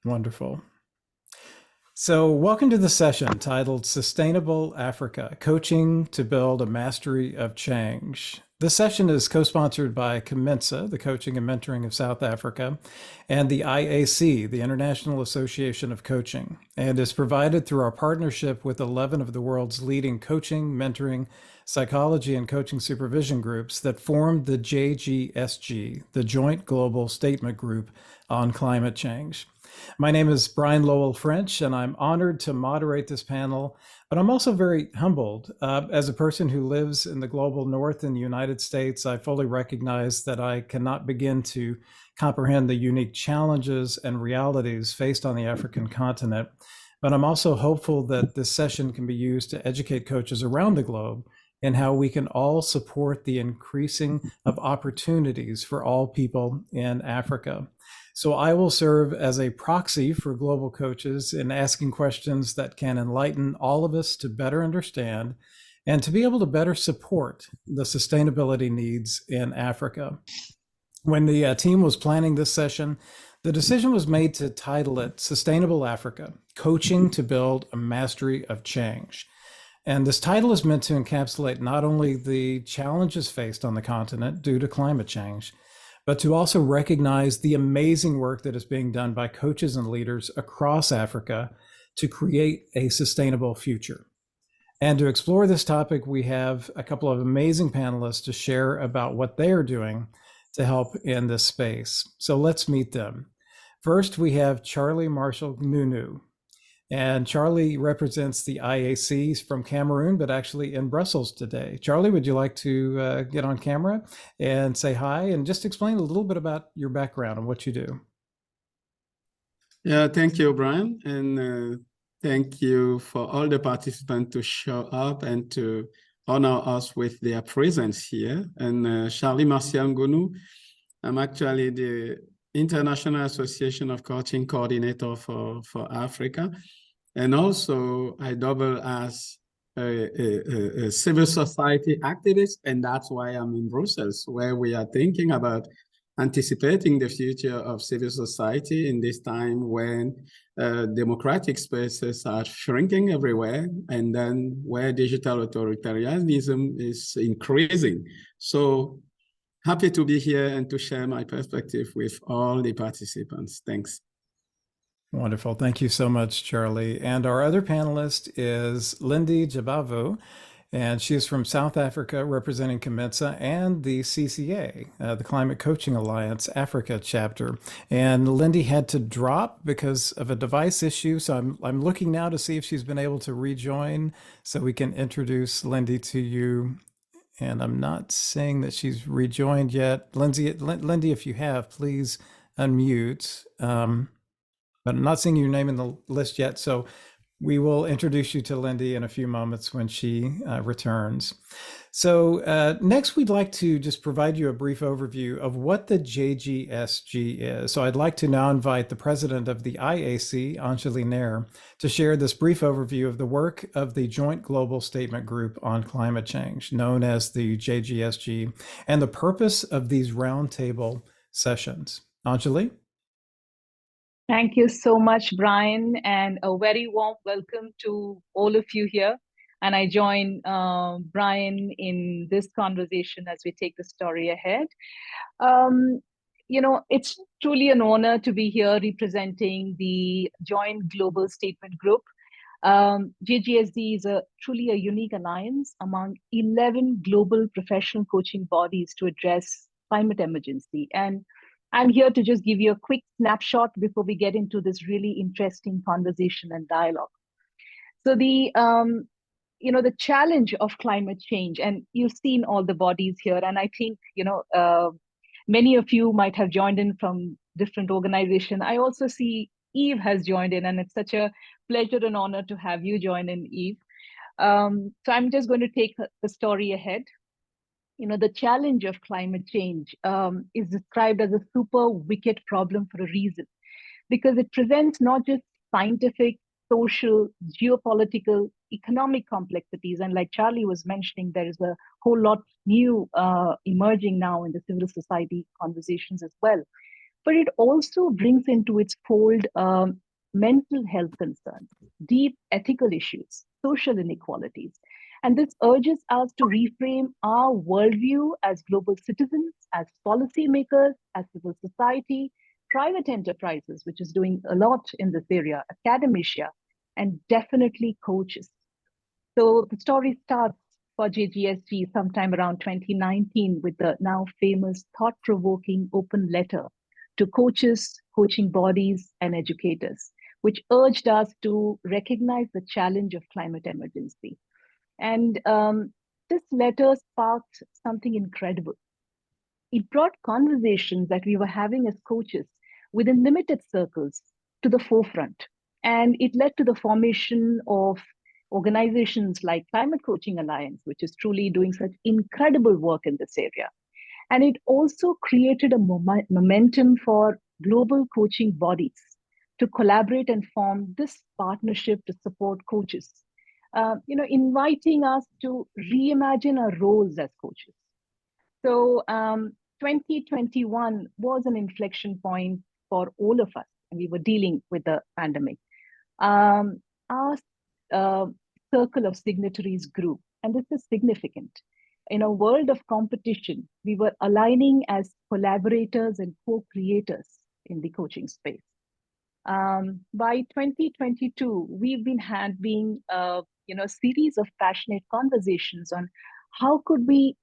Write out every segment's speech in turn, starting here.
Wonderful. So welcome to the session titled Sustainable Africa, Coaching to Build a Mastery of Change. This session is co-sponsored by COMENSA, the Coaching and Mentoring of South Africa, and the IAC, the International Association of Coaching, and is provided through our partnership with 11 of the world's leading coaching, mentoring, psychology, and coaching supervision groups that formed the JGSG, the Joint Global Statement Group on Climate Change. My name is Brian Lowell French, and I'm honored to moderate this panel, but I'm also very humbled. As a person who lives in the global north in the United States, I fully recognize that I cannot begin to comprehend the unique challenges and realities faced on the African continent. But I'm also hopeful that this session can be used to educate coaches around the globe in how we can all support the increasing of opportunities for all people in Africa. So I will serve as a proxy for global coaches in asking questions that can enlighten all of us to better understand and to be able to better support the sustainability needs in Africa. When the team was planning this session, the decision was made to title it Sustainable Africa, Coaching to Build a Mastery of Change. And this title is meant to encapsulate not only the challenges faced on the continent due to climate change, but to also recognize the amazing work that is being done by coaches and leaders across Africa to create a sustainable future. And to explore this topic, we have a couple of amazing panelists to share about what they are doing to help in this space. So let's meet them. First, we have Charlie Marshall Nunu. And Charlie represents the IAC from Cameroon, but actually in Brussels today. Charlie, would you like to get on camera and say hi and just explain a little bit about your background and what you do? Yeah, thank you, Brian. And thank you for all the participants to show up and to honor us with their presence here. And Charlie Martial Ngunu, I'm actually the International Association of Coaching Coordinator for Africa. And also, I double as a civil society activist, and that's why I'm in Brussels, where we are thinking about anticipating the future of civil society in this time when democratic spaces are shrinking everywhere, and then where digital authoritarianism is increasing. So happy to be here and to share my perspective with all the participants. Thanks. Wonderful. Thank you so much, Charlie. And our other panelist is Lindy Jabavu, and she is from South Africa representing COMENSA and the CCA, the Climate Coaching Alliance Africa chapter. And Lindy had to drop because of a device issue. So I'm looking now to see if she's been able to rejoin so we can introduce Lindy to you. And I'm not saying that she's rejoined yet. Lindy, if you have, please unmute. But I'm not seeing your name in the list yet. So we will introduce you to Lindy in a few moments when she returns. So next, we'd like to just provide you a brief overview of what the JGSG is. So I'd like to now invite the president of the IAC, Anjali Nair, to share this brief overview of the work of the Joint Global Statement Group on Climate Change, known as the JGSG, and the purpose of these roundtable sessions. Anjali? Thank you so much, Brian, and a very warm welcome to all of you here. And I join Brian in this conversation as we take the story ahead. It's truly an honor to be here representing the Joint Global Statement Group. JGSD is truly a unique alliance among 11 global professional coaching bodies to address climate emergency. And I'm here to just give you a quick snapshot before we get into this really interesting conversation and dialogue. So the challenge of climate change, and you've seen all the bodies here, and I think, many of you might have joined in from different organizations. I also see Eve has joined in, and it's such a pleasure and honor to have you join in, Eve. So I'm just going to take the story ahead. The challenge of climate change is described as a super wicked problem for a reason, because it presents not just scientific, social, geopolitical, economic complexities. And like Charlie was mentioning, there is a whole lot new emerging now in the civil society conversations as well. but it also brings into its fold mental health concerns, deep ethical issues, social inequalities. And this urges us to reframe our worldview as global citizens, as policymakers, as civil society, private enterprises, which is doing a lot in this area, academia, and definitely coaches. So the story starts for JGSG sometime around 2019 with the now famous thought-provoking open letter to coaches, coaching bodies, and educators, which urged us to recognize the challenge of climate emergency. And this letter sparked something incredible. It brought conversations that we were having as coaches within limited circles to the forefront. And it led to the formation of organizations like Climate Coaching Alliance, which is truly doing such incredible work in this area. And it also created a momentum for global coaching bodies to collaborate and form this partnership to support coaches, inviting us to reimagine our roles as coaches. So 2021 was an inflection point for all of us, and we were dealing with the pandemic. Our circle of signatories grew, and this is significant. In a world of competition, we were aligning as collaborators and co-creators in the coaching space. By 2022, we've been having a series of passionate conversations on how could we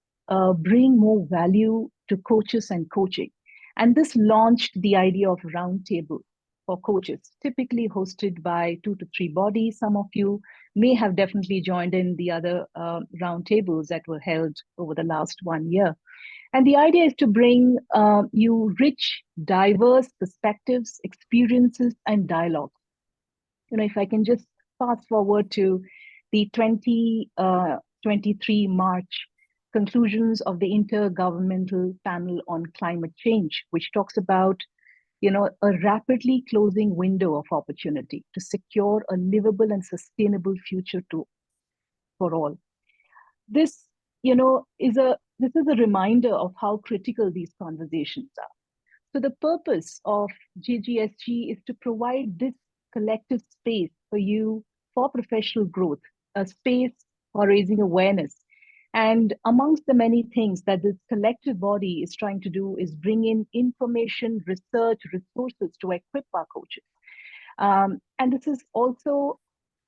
bring more value to coaches and coaching. And this launched the idea of Roundtable for coaches, typically hosted by 2 to 3 bodies. Some of you may have definitely joined in the other roundtables that were held over the last 1 year. And the idea is to bring you rich, diverse perspectives, experiences, and dialogue. If I can just fast forward to the 2023 March conclusions of the Intergovernmental Panel on Climate Change, which talks about a rapidly closing window of opportunity to secure a livable and sustainable future for all. This, is a reminder of how critical these conversations are. So the purpose of JGSG is to provide this collective space for you for professional growth, a space for raising awareness. And amongst the many things that this collective body is trying to do is bring in information, research, resources to equip our coaches. And this is also,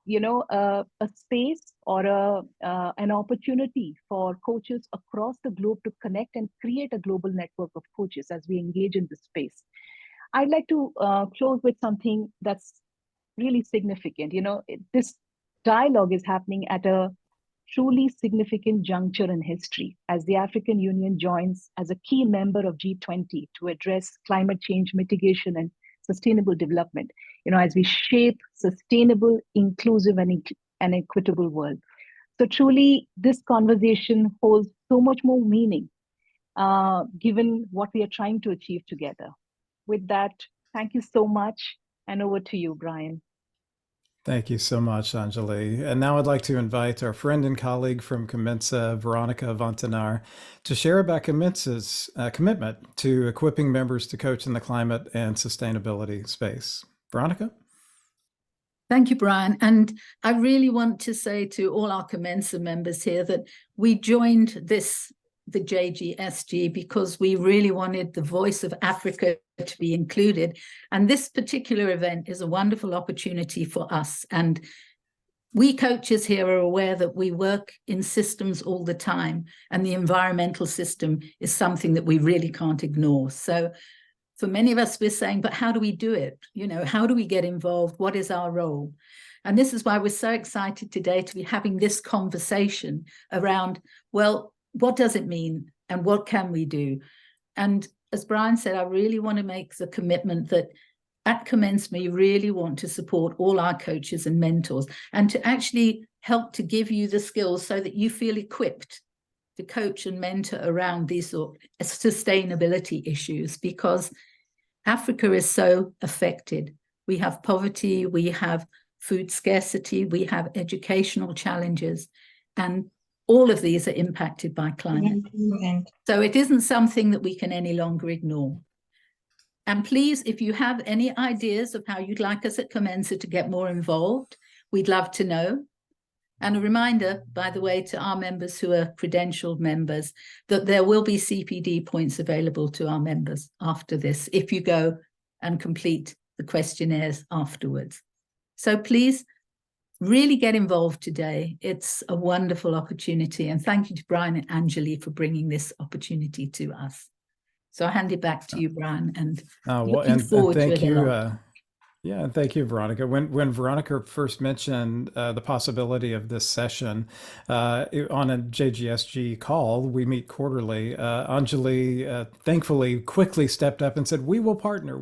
a space or an opportunity for coaches across the globe to connect and create a global network of coaches as we engage in this space. I'd like to close with something that's really significant. This dialogue is happening at a truly significant juncture in history as the African Union joins as a key member of G20 to address climate change mitigation and sustainable development, as we shape sustainable, inclusive, and equitable world. So truly, this conversation holds so much more meaning given what we are trying to achieve together. With that, thank you so much, and over to you, Brian. Thank you so much, Anjali. And now I'd like to invite our friend and colleague from COMENSA, Veronica Vantanar, to share about COMENSA's commitment to equipping members to coach in the climate and sustainability space. Veronica? Thank you, Brian. And I really want to say to all our COMENSA members here that we joined the JGSG because we really wanted the voice of Africa to be included. And this particular event is a wonderful opportunity for us. And we coaches here are aware that we work in systems all the time, and the environmental system is something that we really can't ignore. So for many of us, we're saying, but how do we do it? How do we get involved? What is our role? And this is why we're so excited today to be having this conversation around, well, what does it mean and what can we do? And as Brian said, I really want to make the commitment that at COMENSA, we really want to support all our coaches and mentors and to actually help to give you the skills so that you feel equipped to coach and mentor around these sort of sustainability issues, because Africa is so affected. We have poverty, we have food scarcity, we have educational challenges, and all of these are impacted by climate. So it isn't something that we can any longer ignore. And please, if you have any ideas of how you'd like us at COMENSA to get more involved, we'd love to know. And a reminder, by the way, to our members who are credentialed members, that there will be CPD points available to our members after this, if you go and complete the questionnaires afterwards. So please, really get involved today. It's a wonderful opportunity. And thank you to Brian and Anjali for bringing this opportunity to us. So I'll hand it back to you, Brian, and looking forward to it a lot. Yeah, and thank you, Veronica. When Veronica first mentioned the possibility of this session on a JGSG call, we meet quarterly, Anjali thankfully quickly stepped up and said, we will partner,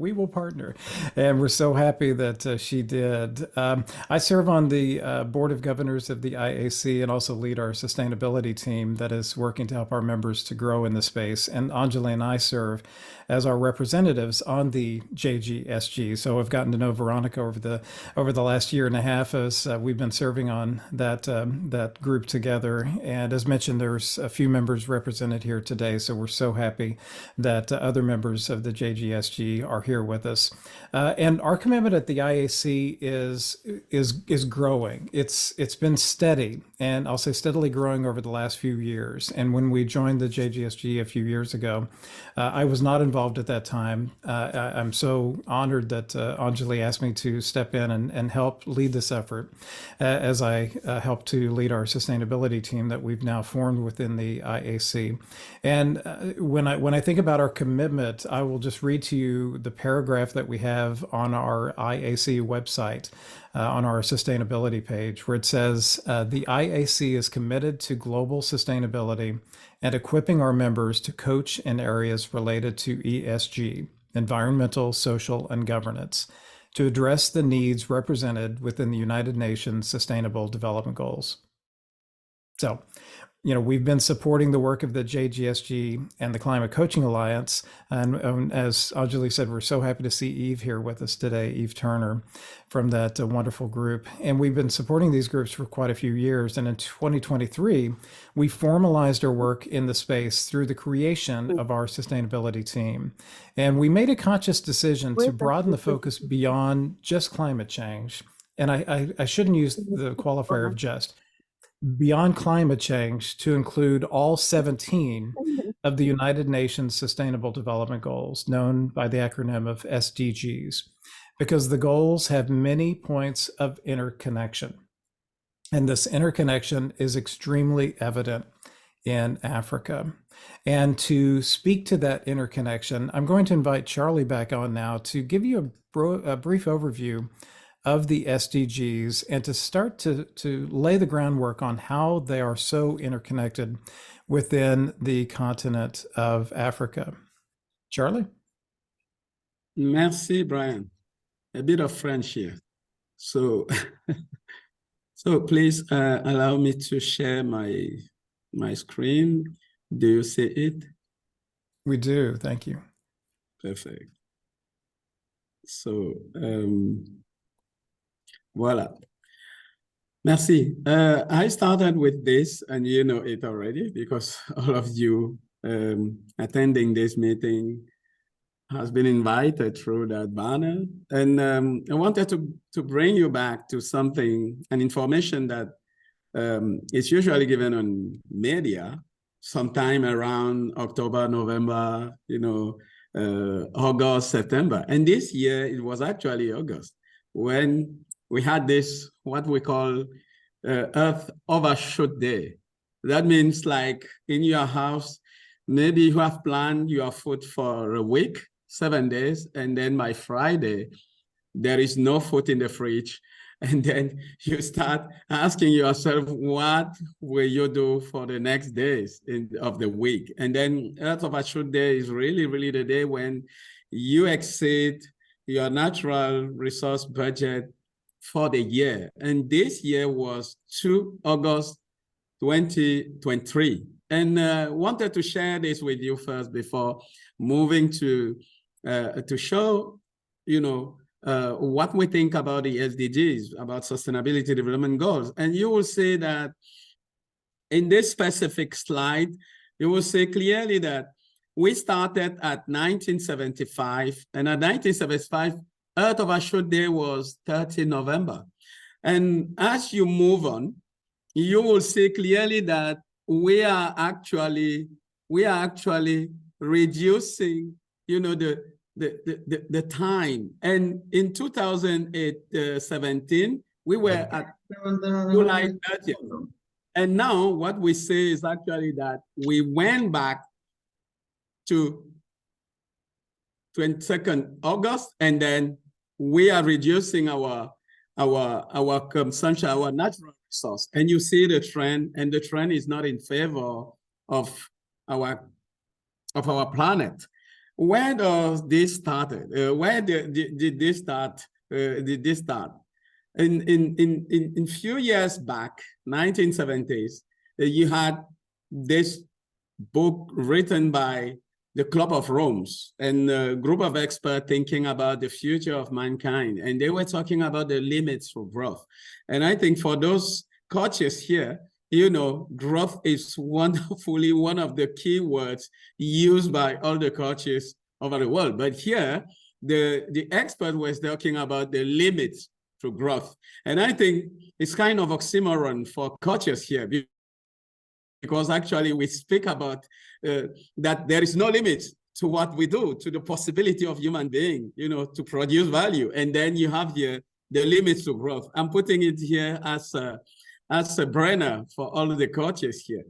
and we're so happy that she did. I serve on the Board of Governors of the IAC and also lead our sustainability team that is working to help our members to grow in the space, and Anjali and I serve as our representatives on the JGSG. So I've gotten to know Veronica over the last year and a half as we've been serving on that group together. And as mentioned, there's a few members represented here today. So we're so happy that other members of the JGSG are here with us. And our commitment at the IAC is growing. It's been steady, and I'll say steadily growing over the last few years. And when we joined the JGSG a few years ago, I was not involved at that time. I'm so honored that Anjali asked me to step in and help lead this effort as I help to lead our sustainability team that we've now formed within the IAC. And when I think about our commitment, I will just read to you the paragraph that we have on our IAC website. On our sustainability page, where it says, the IAC is committed to global sustainability and equipping our members to coach in areas related to ESG, environmental, social, and governance, to address the needs represented within the United Nations Sustainable Development Goals. So, we've been supporting the work of the JGSG and the Climate Coaching Alliance. And as Anjali said, we're so happy to see Eve here with us today, Eve Turner from that wonderful group. And we've been supporting these groups for quite a few years. And in 2023, we formalized our work in the space through the creation of our sustainability team. And we made a conscious decision to broaden the focus beyond just climate change. And I shouldn't use the qualifier of just. Beyond climate change to include all 17 of the United Nations Sustainable Development Goals, known by the acronym of SDGs, because the goals have many points of interconnection. And this interconnection is extremely evident in Africa. And to speak to that interconnection, I'm going to invite Charlie back on now to give you a brief overview of the SDGs and to start to lay the groundwork on how they are so interconnected within the continent of Africa. Charlie? Merci, Brian. A bit of French here. So, so please allow me to share my screen. Do you see it? We do, thank you. Perfect. So, voila. Merci. I started with this, and you know it already because all of you attending this meeting has been invited through that banner. And I wanted to bring you back to something, an information that is usually given on media sometime around October, November, August, September. And this year, it was actually August when we had this, what we call Earth Overshoot Day. That means like in your house, maybe you have planned your food for a week, 7 days, and then by Friday, there is no food in the fridge. And then you start asking yourself, what will you do for the next days of the week? And then Earth Overshoot Day is really, really the day when you exceed your natural resource budget for the year. And this year was 2 August 2023. And wanted to share this with you first before moving to show, what we think about the SDGs, about Sustainability Development Goals. And you will see that in this specific slide, you will see clearly that we started at 1975, and at 1975, Earth Overshoot Day was 30 November. And as you move on, you will see clearly that we are actually reducing, the time. And in 2017, we were at July 30th. And now what we say is actually that we went back to 22nd August, and then we are reducing our consumption, our natural resource. And you see the trend, and the trend is not in favor of our planet. Where does this started? Where did this start? In few years back, 1970s, you had this book written by the Club of Rome and a group of experts thinking about the future of mankind. And they were talking about the limits for growth. And I think for those coaches here, growth is wonderfully one of the key words used by all the coaches over the world. But here, the expert was talking about the limits to growth. And I think it's kind of oxymoron for coaches here, because actually we speak about that there is no limit to what we do, to the possibility of human being, to produce value. And then you have here the limits to growth. I'm putting it here as a brainer for all of the coaches here.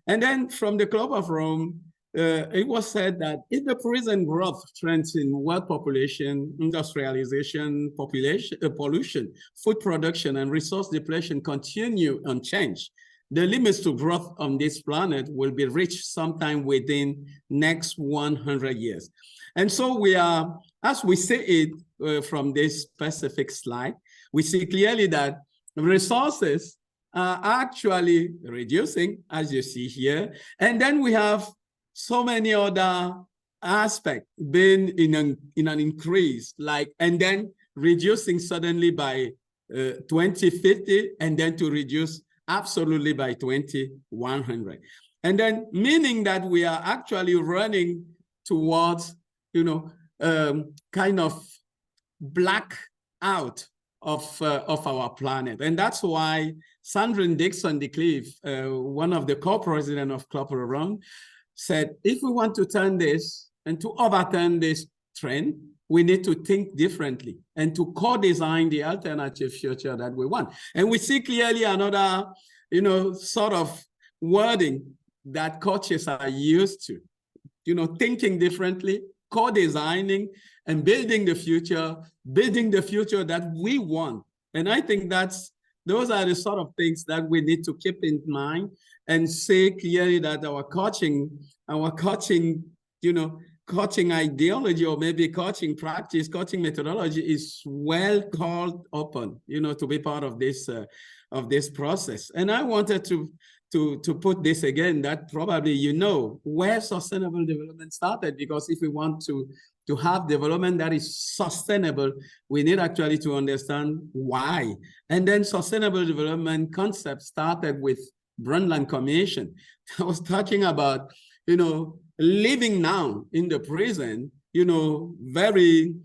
And then from the Club of Rome, it was said that if the present growth trends in world population, industrialization, pollution, food production, and resource depletion continue unchanged, the limits to growth on this planet will be reached sometime within next 100 years. And so we are, as we see it from this specific slide, we see clearly that resources are actually reducing, as you see here. And then we have so many other aspects being in an increase, and then reducing suddenly by 2050, and then to reduce absolutely by 2100. And then meaning that we are actually running towards, kind of black out of our planet. And that's why Sandrine Dixon DeCleve, one of the co-presidents of Club of Rome, said, if we want to turn this and to overturn this trend, we need to think differently and to co-design the alternative future that we want. And we see clearly another, sort of wording that coaches are used to, thinking differently, co-designing and building the future that we want. And I think those are the sort of things that we need to keep in mind and say clearly that our coaching, coaching ideology, or maybe coaching practice, coaching methodology is well called upon, to be part of this process. And I wanted to put this again, that probably where sustainable development started, because if we want to have development that is sustainable, we need actually to understand why. And then sustainable development concept started with Brundtland Commission. I was talking about, living now in the present, very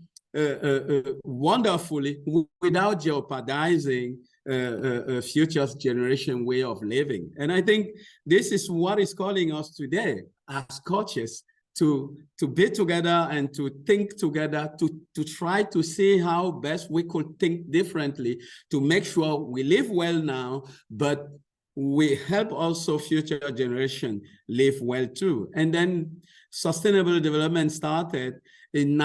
wonderfully without jeopardizing a future generation way of living. And I think this is what is calling us today as coaches to be together and to think together, to try to see how best we could think differently to make sure we live well now, but we help also future generation live well too. And then sustainable development started in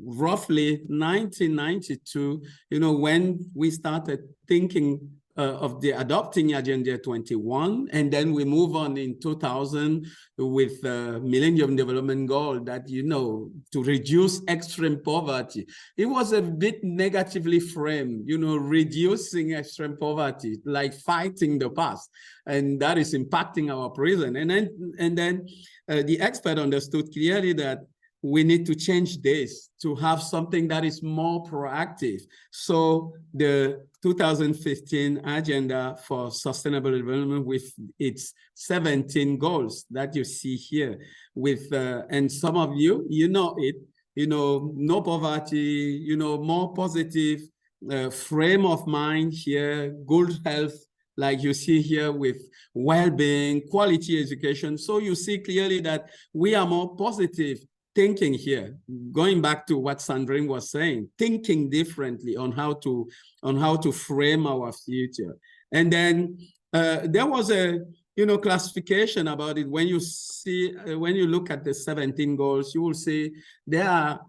roughly 1992, when we started thinking of the adopting Agenda 21, and then we move on in 2000 with Millennium Development Goal that, to reduce extreme poverty. It was a bit negatively framed, reducing extreme poverty, like fighting the past, and that is impacting our present. And then the expert understood clearly that we need to change this to have something that is more proactive. So the 2015 Agenda for Sustainable Development, with its 17 goals that you see here, with and some of you, you know it, no poverty, more positive frame of mind here, good health, like you see here, with well-being, quality education. So you see clearly that we are more positive thinking here, going back to what Sandrine was saying, thinking differently on how to frame our future. And then there was a classification about it. When you see, when you look at the 17 goals, you will see there are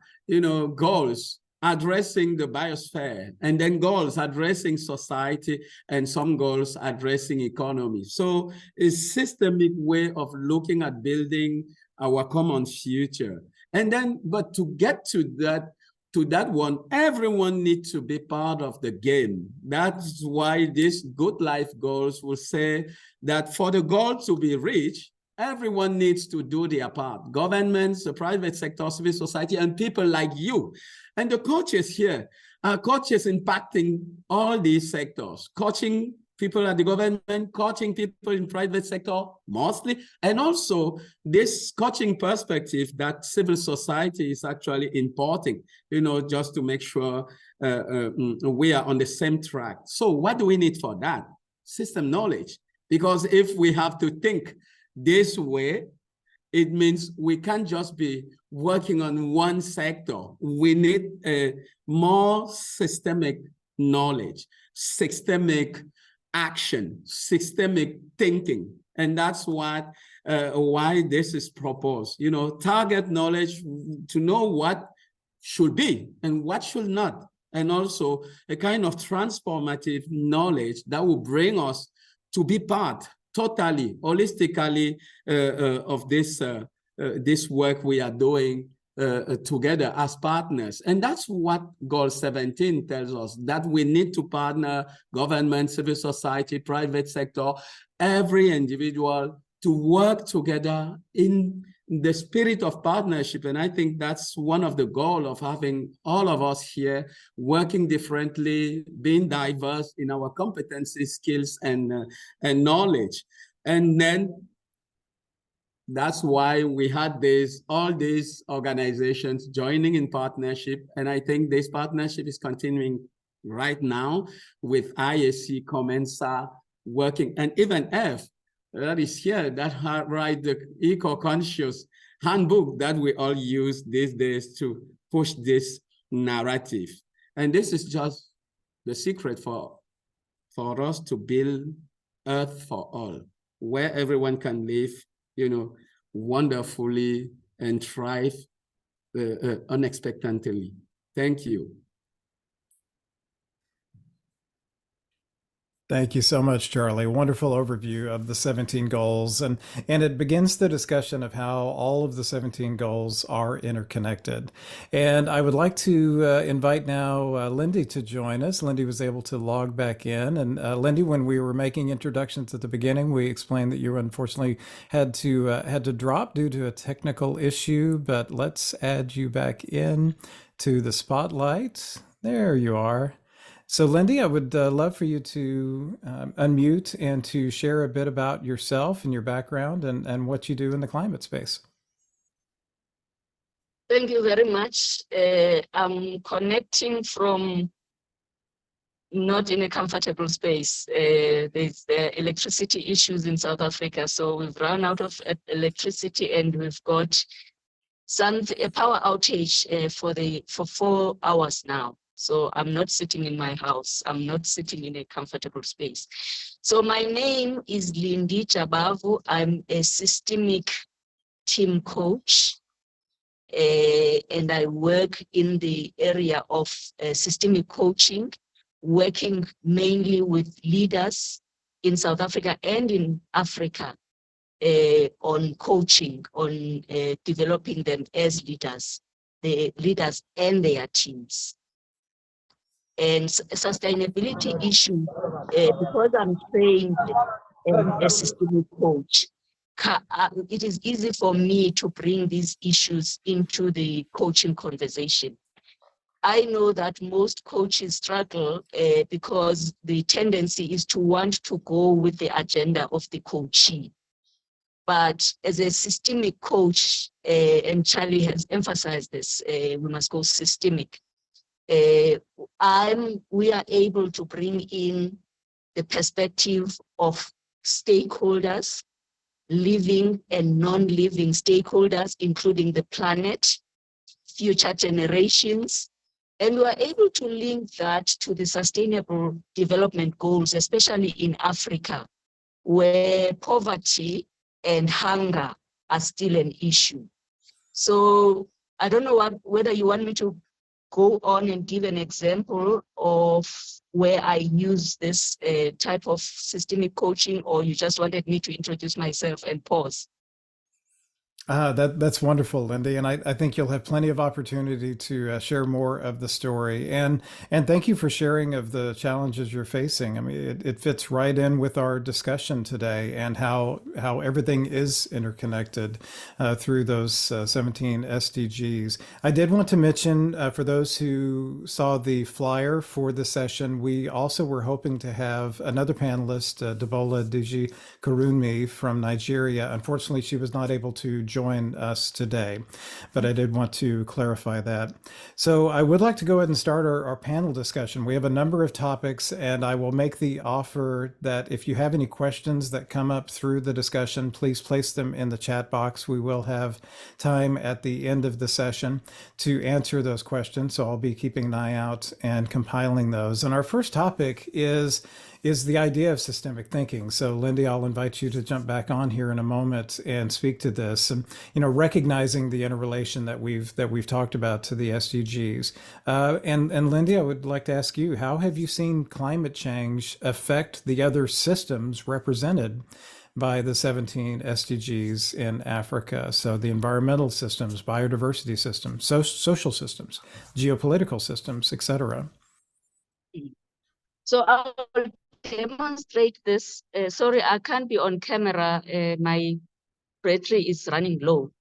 goals addressing the biosphere, and then goals addressing society, and some goals addressing economy. So a systemic way of looking at building our common future. And then, but to get to that one, everyone needs to be part of the game. That's why these good life goals will say that for the goal to be reached, everyone needs to do their part. Governments, the private sector, civil society, and people like you. And the coaches here are coaches impacting all these sectors, coaching people at the government, coaching people in private sector mostly, and also this coaching perspective that civil society is actually importing, just to make sure we are on the same track. So what do we need for that? System knowledge. Because if we have to think this way, it means we can't just be working on one sector. We need a more systemic knowledge, systemic action, systemic thinking. And that's what why this is proposed. Target knowledge to know what should be and what should not. And also a kind of transformative knowledge that will bring us to be part totally, holistically of this work we are doing together as partners. And that's what Goal 17 tells us, that we need to partner government, civil society, private sector, every individual to work together in the spirit of partnership. And I think that's one of the goals of having all of us here working differently, being diverse in our competencies, skills, and knowledge. And then that's why we had all these organizations joining in partnership. And I think this partnership is continuing right now with IAC, COMENSA working, and even F that is here, that write the eco-conscious handbook that we all use these days to push this narrative. And this is just the secret for us to build Earth for all, where everyone can live, wonderfully and thrive unexpectedly. Thank you. Thank you so much, Charlie. Wonderful overview of the 17 goals. And it begins the discussion of how all of the 17 goals are interconnected. And I would like to invite now Lindy to join us. Lindy was able to log back in. And Lindy, when we were making introductions at the beginning, we explained that you unfortunately had to drop due to a technical issue, but let's add you back in to the spotlight. There you are. So Lindy, I would love for you to unmute and to share a bit about yourself and your background and what you do in the climate space. Thank you very much. I'm connecting from not in a comfortable space. There's electricity issues in South Africa. So we've run out of electricity and we've got a power outage for 4 hours now. So I'm not sitting in my house. I'm not sitting in a comfortable space. So my name is Lindy Jabavu. I'm a systemic team coach. And I work in the area of systemic coaching, working mainly with leaders in South Africa and in Africa on coaching, on developing them as leaders, the leaders and their teams. And sustainability issue, because I'm trained as a systemic coach, it is easy for me to bring these issues into the coaching conversation. I know that most coaches struggle because the tendency is to want to go with the agenda of the coachee. But as a systemic coach, and Charlie has emphasized this, we must go systemic. We are able to bring in the perspective of stakeholders, living and non-living stakeholders, including the planet, future generations, and we are able to link that to the sustainable development goals, especially in Africa, where poverty and hunger are still an issue. So I don't know whether you want me to go on and give an example of where I use this type of systemic coaching, or you just wanted me to introduce myself and pause. That's wonderful, Lindy, and I think you'll have plenty of opportunity to share more of the story. And thank you for sharing of the challenges you're facing. I mean, it fits right in with our discussion today and how everything is interconnected through those 17 SDGs. I did want to mention for those who saw the flyer for the session, we also were hoping to have another panelist, Debola Diji Kurunmi from Nigeria. Unfortunately, she was not able to join us today, but I did want to clarify that. So I would like to go ahead and start our panel discussion. We have a number of topics, and I will make the offer that if you have any questions that come up through the discussion, please place them in the chat box. We will have time at the end of the session to answer those questions, so I'll be keeping an eye out and compiling those. And our first topic is the idea of systemic thinking. So Lindy, I'll invite you to jump back on here in a moment and speak to this. And, recognizing the interrelation that we've talked about to the SDGs. And Lindy, I would like to ask you, how have you seen climate change affect the other systems represented by the 17 SDGs in Africa? So the environmental systems, biodiversity systems, social systems, geopolitical systems, etc. So I'll demonstrate this. Sorry, I can't be on camera. My battery is running low.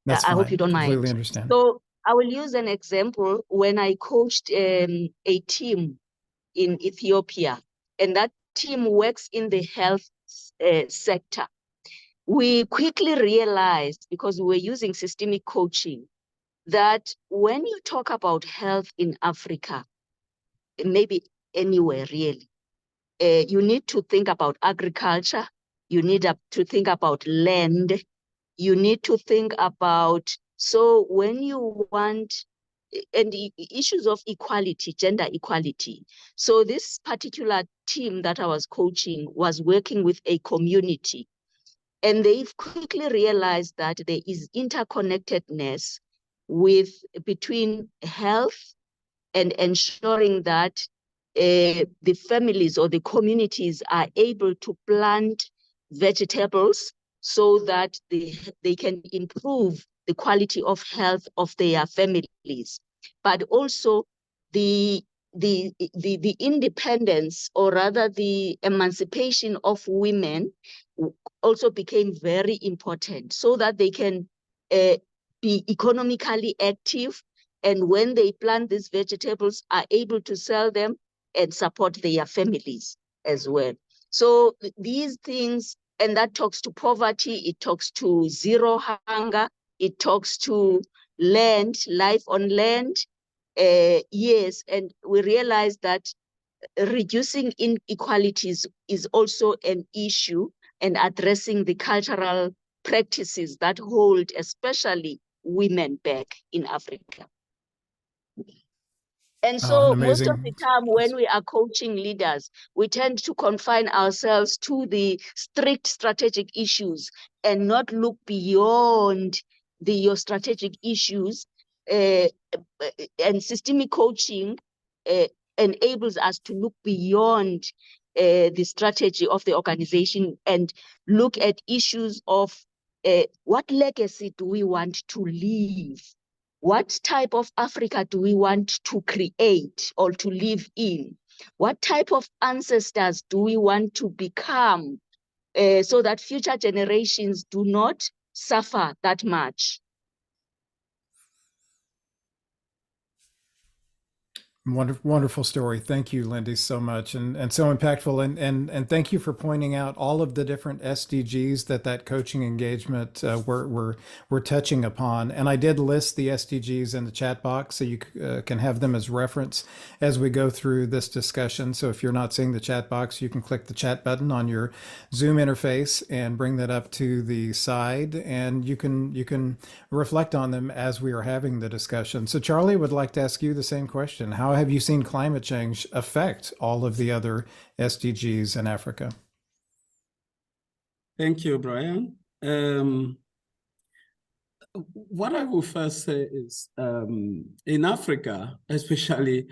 That's I fine. hope you don't mind. Completely understand. So I will use an example when I coached a team in Ethiopia, and that team works in the health sector. We quickly realized, because we were using systemic coaching, that when you talk about health in Africa, maybe anywhere really, you need to think about agriculture, you need to think about land, you need to think about, so when you want, and the issues of equality, gender equality. So this particular team that I was coaching was working with a community, and they've quickly realized that there is interconnectedness between health and ensuring that the families or the communities are able to plant vegetables so that they can improve the quality of health of their families. But also the independence, or rather the emancipation of women, also became very important so that they can be economically active, and when they plant these vegetables, are able to sell them and support their families as well. So these things, and that talks to poverty, it talks to zero hunger, it talks to land, life on land. Yes, and we realize that reducing inequalities is also an issue, and addressing the cultural practices that hold especially women back in Africa. And so most of the time when we are coaching leaders, we tend to confine ourselves to the strict strategic issues and not look beyond your strategic issues. And systemic coaching enables us to look beyond the strategy of the organization and look at issues of what legacy do we want to leave? What type of Africa do we want to create or to live in? What type of ancestors do we want to become so that future generations do not suffer that much. Wonderful story. Thank you, Lindy, so much, and so impactful. And thank you for pointing out all of the different SDGs that coaching engagement we're touching upon. And I did list the SDGs in the chat box, so you can have them as reference as we go through this discussion. So if you're not seeing the chat box, you can click the chat button on your Zoom interface and bring that up to the side, and you can reflect on them as we are having the discussion. So Charlie, would like to ask you the same question. How have you seen climate change affect all of the other SDGs in Africa? Thank you, Brian. What I will first say is in Africa, especially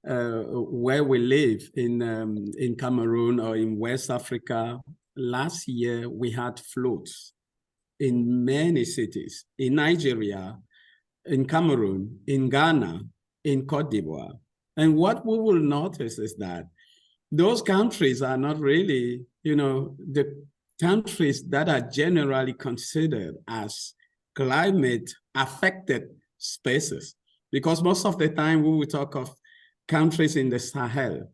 where we live in Cameroon or in West Africa, last year we had floods in many cities, in Nigeria, in Cameroon, in Ghana, in Cote d'Ivoire. And what we will notice is that those countries are not really, the countries that are generally considered as climate affected spaces. Because most of the time we will talk of countries in the Sahel.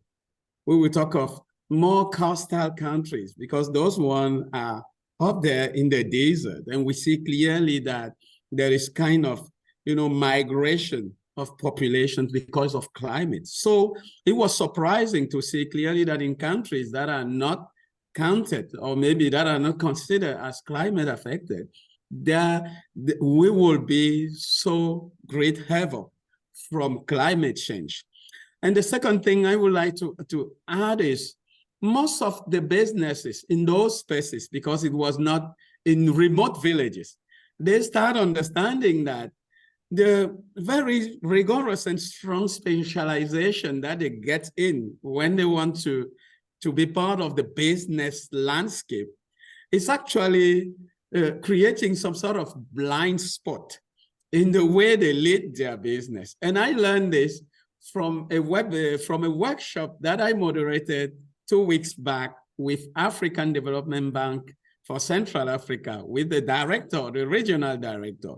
We will talk of more coastal countries because those ones are up there in the desert. And we see clearly that there is kind of, migration of populations because of climate. So it was surprising to see clearly that in countries that are not counted or maybe that are not considered as climate affected, we will be so great havoc from climate change. And the second thing I would like to add is most of the businesses in those spaces, because it was not in remote villages, they start understanding that the very rigorous and strong specialization that they get in when they want to be part of the business landscape is actually creating some sort of blind spot in the way they lead their business. And I learned this from a workshop that I moderated 2 weeks back with African Development Bank for Central Africa with the director, the regional director.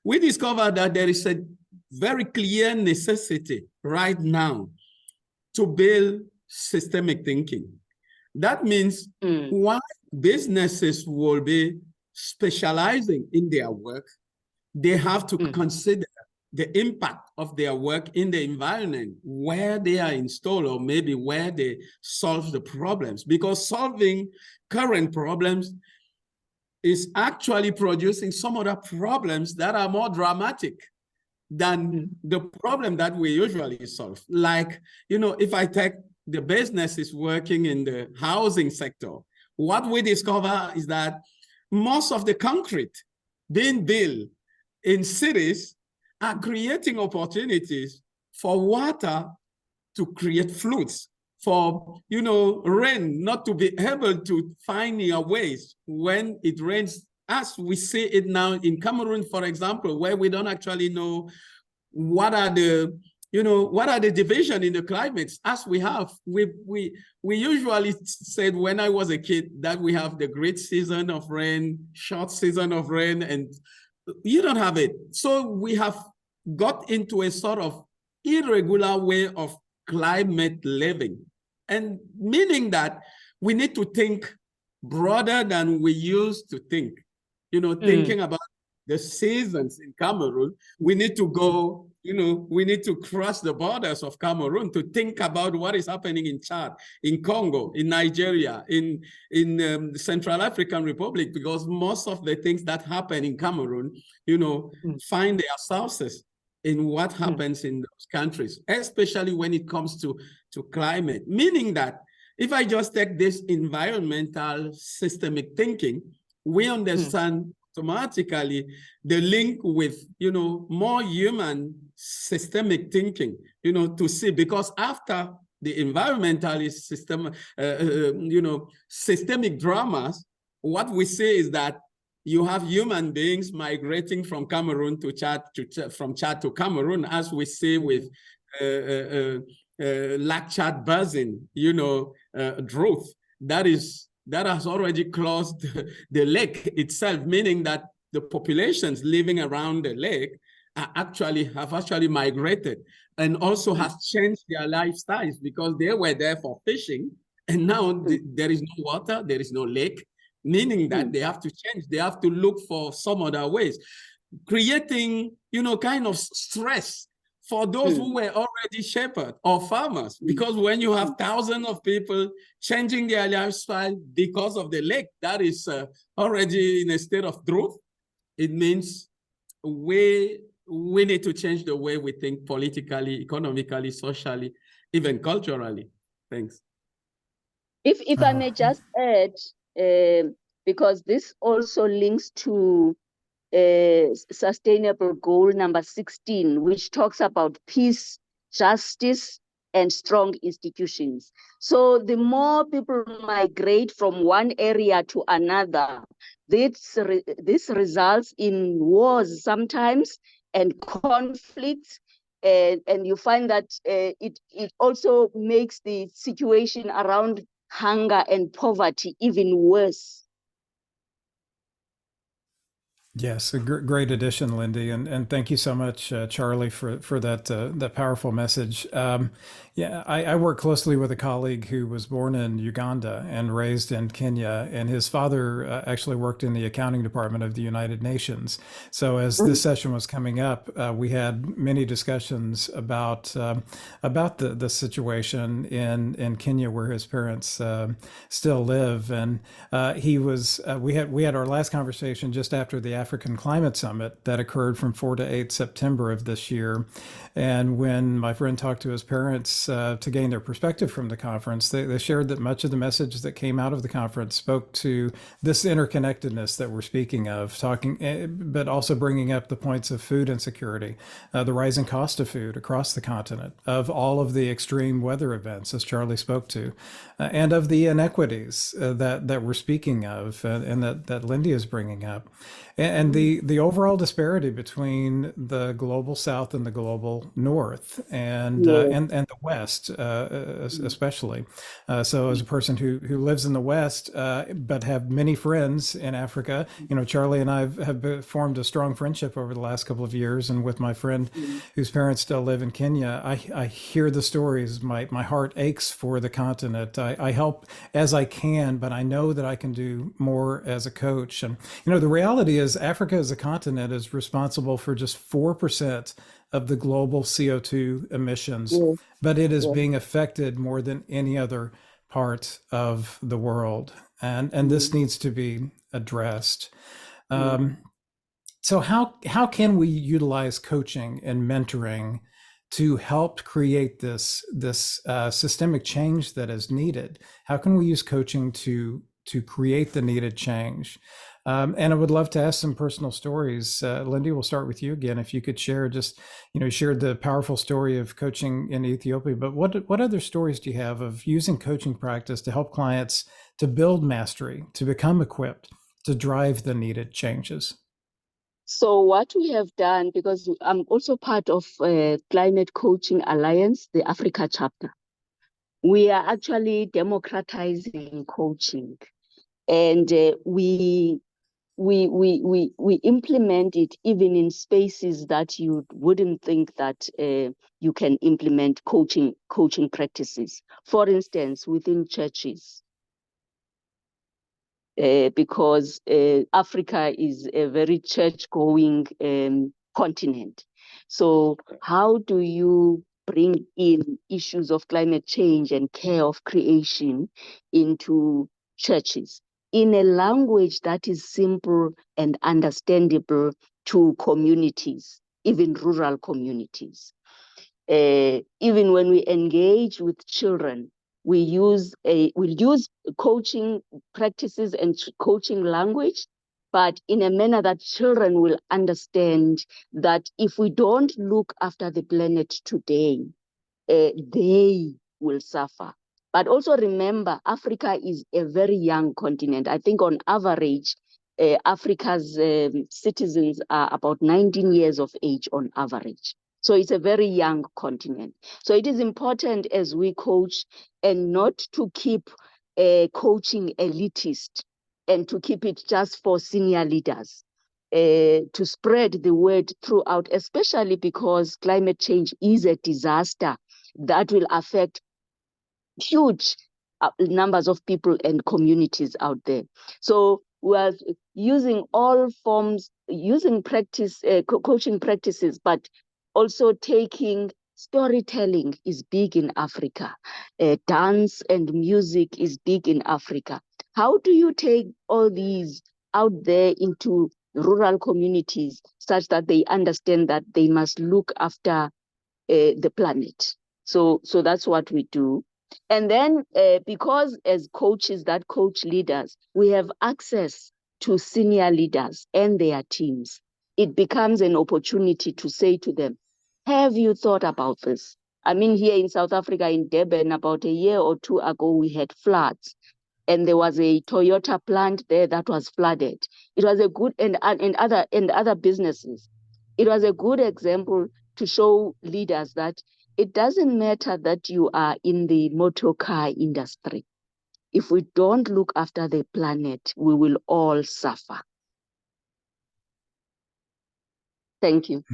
We discovered that there is a very clear necessity right now to build systemic thinking. That means while businesses will be specializing in their work, they have to consider the impact of their work in the environment where they are installed or maybe where they solve the problems, because solving current problems is actually producing some other problems that are more dramatic than the problem that we usually solve. Like, if I take the businesses working in the housing sector, what we discover is that most of the concrete being built in cities are creating opportunities for water to create floods, for rain not to be able to find their ways when it rains, as we see it now in Cameroon, for example, where we don't actually know what are the division in the climates as we have. We usually said when I was a kid that we have the great season of rain, short season of rain, and you don't have it. So we have got into a sort of irregular way of climate living, and meaning that we need to think broader than we used to think. Thinking about the seasons in Cameroon, we need to go, we need to cross the borders of Cameroon to think about what is happening in Chad, in Congo, in Nigeria, in the Central African Republic, because most of the things that happen in Cameroon, find their sources in what happens in those countries, especially when it comes to climate. Meaning that if I just take this environmental systemic thinking, we understand automatically the link with, more human systemic thinking, to see, because after the environmentalist system, systemic dramas, what we see is that you have human beings migrating from Cameroon to Chad, from Chad to Cameroon, as we see with Lake Chad basin, drought that is that has already closed the lake itself, meaning that the populations living around the lake have actually migrated and also has changed their lifestyles because they were there for fishing. And now there is no water, there is no lake, meaning that they have to change. They have to look for some other ways, creating, kind of stress for those who were already shepherds or farmers. Because when you have thousands of people changing their lifestyle because of the lake, that is already in a state of drought. It means we need to change the way we think politically, economically, socially, even culturally. Thanks. If I may just add, because this also links to sustainable goal number 16, which talks about peace, justice, and strong institutions. So the more people migrate from one area to another, this results in wars sometimes and conflicts. And you find that it also makes the situation around hunger and poverty even worse. Yes, a great addition, Lindy, and thank you so much, Charlie, for that powerful message. I work closely with a colleague who was born in Uganda and raised in Kenya, and his father actually worked in the accounting department of the United Nations. So as this session was coming up, we had many discussions about the situation in Kenya where his parents still live, and we had our last conversation just after the African Climate Summit that occurred from 4 to 8 September of this year. And when my friend talked to his parents to gain their perspective from the conference, they shared that much of the message that came out of the conference spoke to this interconnectedness that we're speaking of, but also bringing up the points of food insecurity, the rising cost of food across the continent, of all of the extreme weather events, as Charlie spoke to, and of the inequities that we're speaking of and that Lindy is bringing up. And the overall disparity between the global South and the global North and the West, especially. So as a person who lives in the West, but have many friends in Africa, Charlie and I have formed a strong friendship over the last couple of years. And with my friend whose parents still live in Kenya, I hear the stories. My heart aches for the continent. I help as I can, but I know that I can do more as a coach. And, the reality is Africa as a continent is responsible for just 4% of the global CO2 emissions, but it is being affected more than any other part of the world. And this needs to be addressed. So how can we utilize coaching and mentoring to help create this systemic change that is needed? How can we use coaching to create the needed change? And I would love to ask some personal stories. Lindy, we'll start with you again. If you could share shared the powerful story of coaching in Ethiopia, but what other stories do you have of using coaching practice to help clients to build mastery, to become equipped, to drive the needed changes? So what we have done, because I'm also part of Climate Coaching Alliance, the Africa chapter, we are actually democratizing coaching, and we implement it even in spaces that you wouldn't think that you can implement coaching practices. For instance, within churches, because Africa is a very church-going continent. So how do you bring in issues of climate change and care of creation into churches in a language that is simple and understandable to communities, even rural communities? Even when we engage with children, we'll use coaching practices and coaching language, but in a manner that children will understand that if we don't look after the planet today, they will suffer. But also remember, Africa is a very young continent. I think on average, Africa's citizens are about 19 years of age on average. So it's a very young continent. So it is important as we coach and not to keep coaching elitist and to keep it just for senior leaders, to spread the word throughout, especially because climate change is a disaster that will affect huge numbers of people and communities out there. So we are using all forms, using coaching practices, but also taking storytelling is big in Africa. Dance and music is big in Africa. How do you take all these out there into rural communities such that they understand that they must look after the planet? So that's what we do. And then because as coaches that coach leaders, we have access to senior leaders and their teams, it becomes an opportunity to say to them, have you thought about this? I mean, here in South Africa, in Durban, about a year or two ago, we had floods. And there was a Toyota plant there that was flooded. It was a good, and other businesses. It was a good example to show leaders that it doesn't matter that you are in the motor car industry. If we don't look after the planet, we will all suffer. Thank you.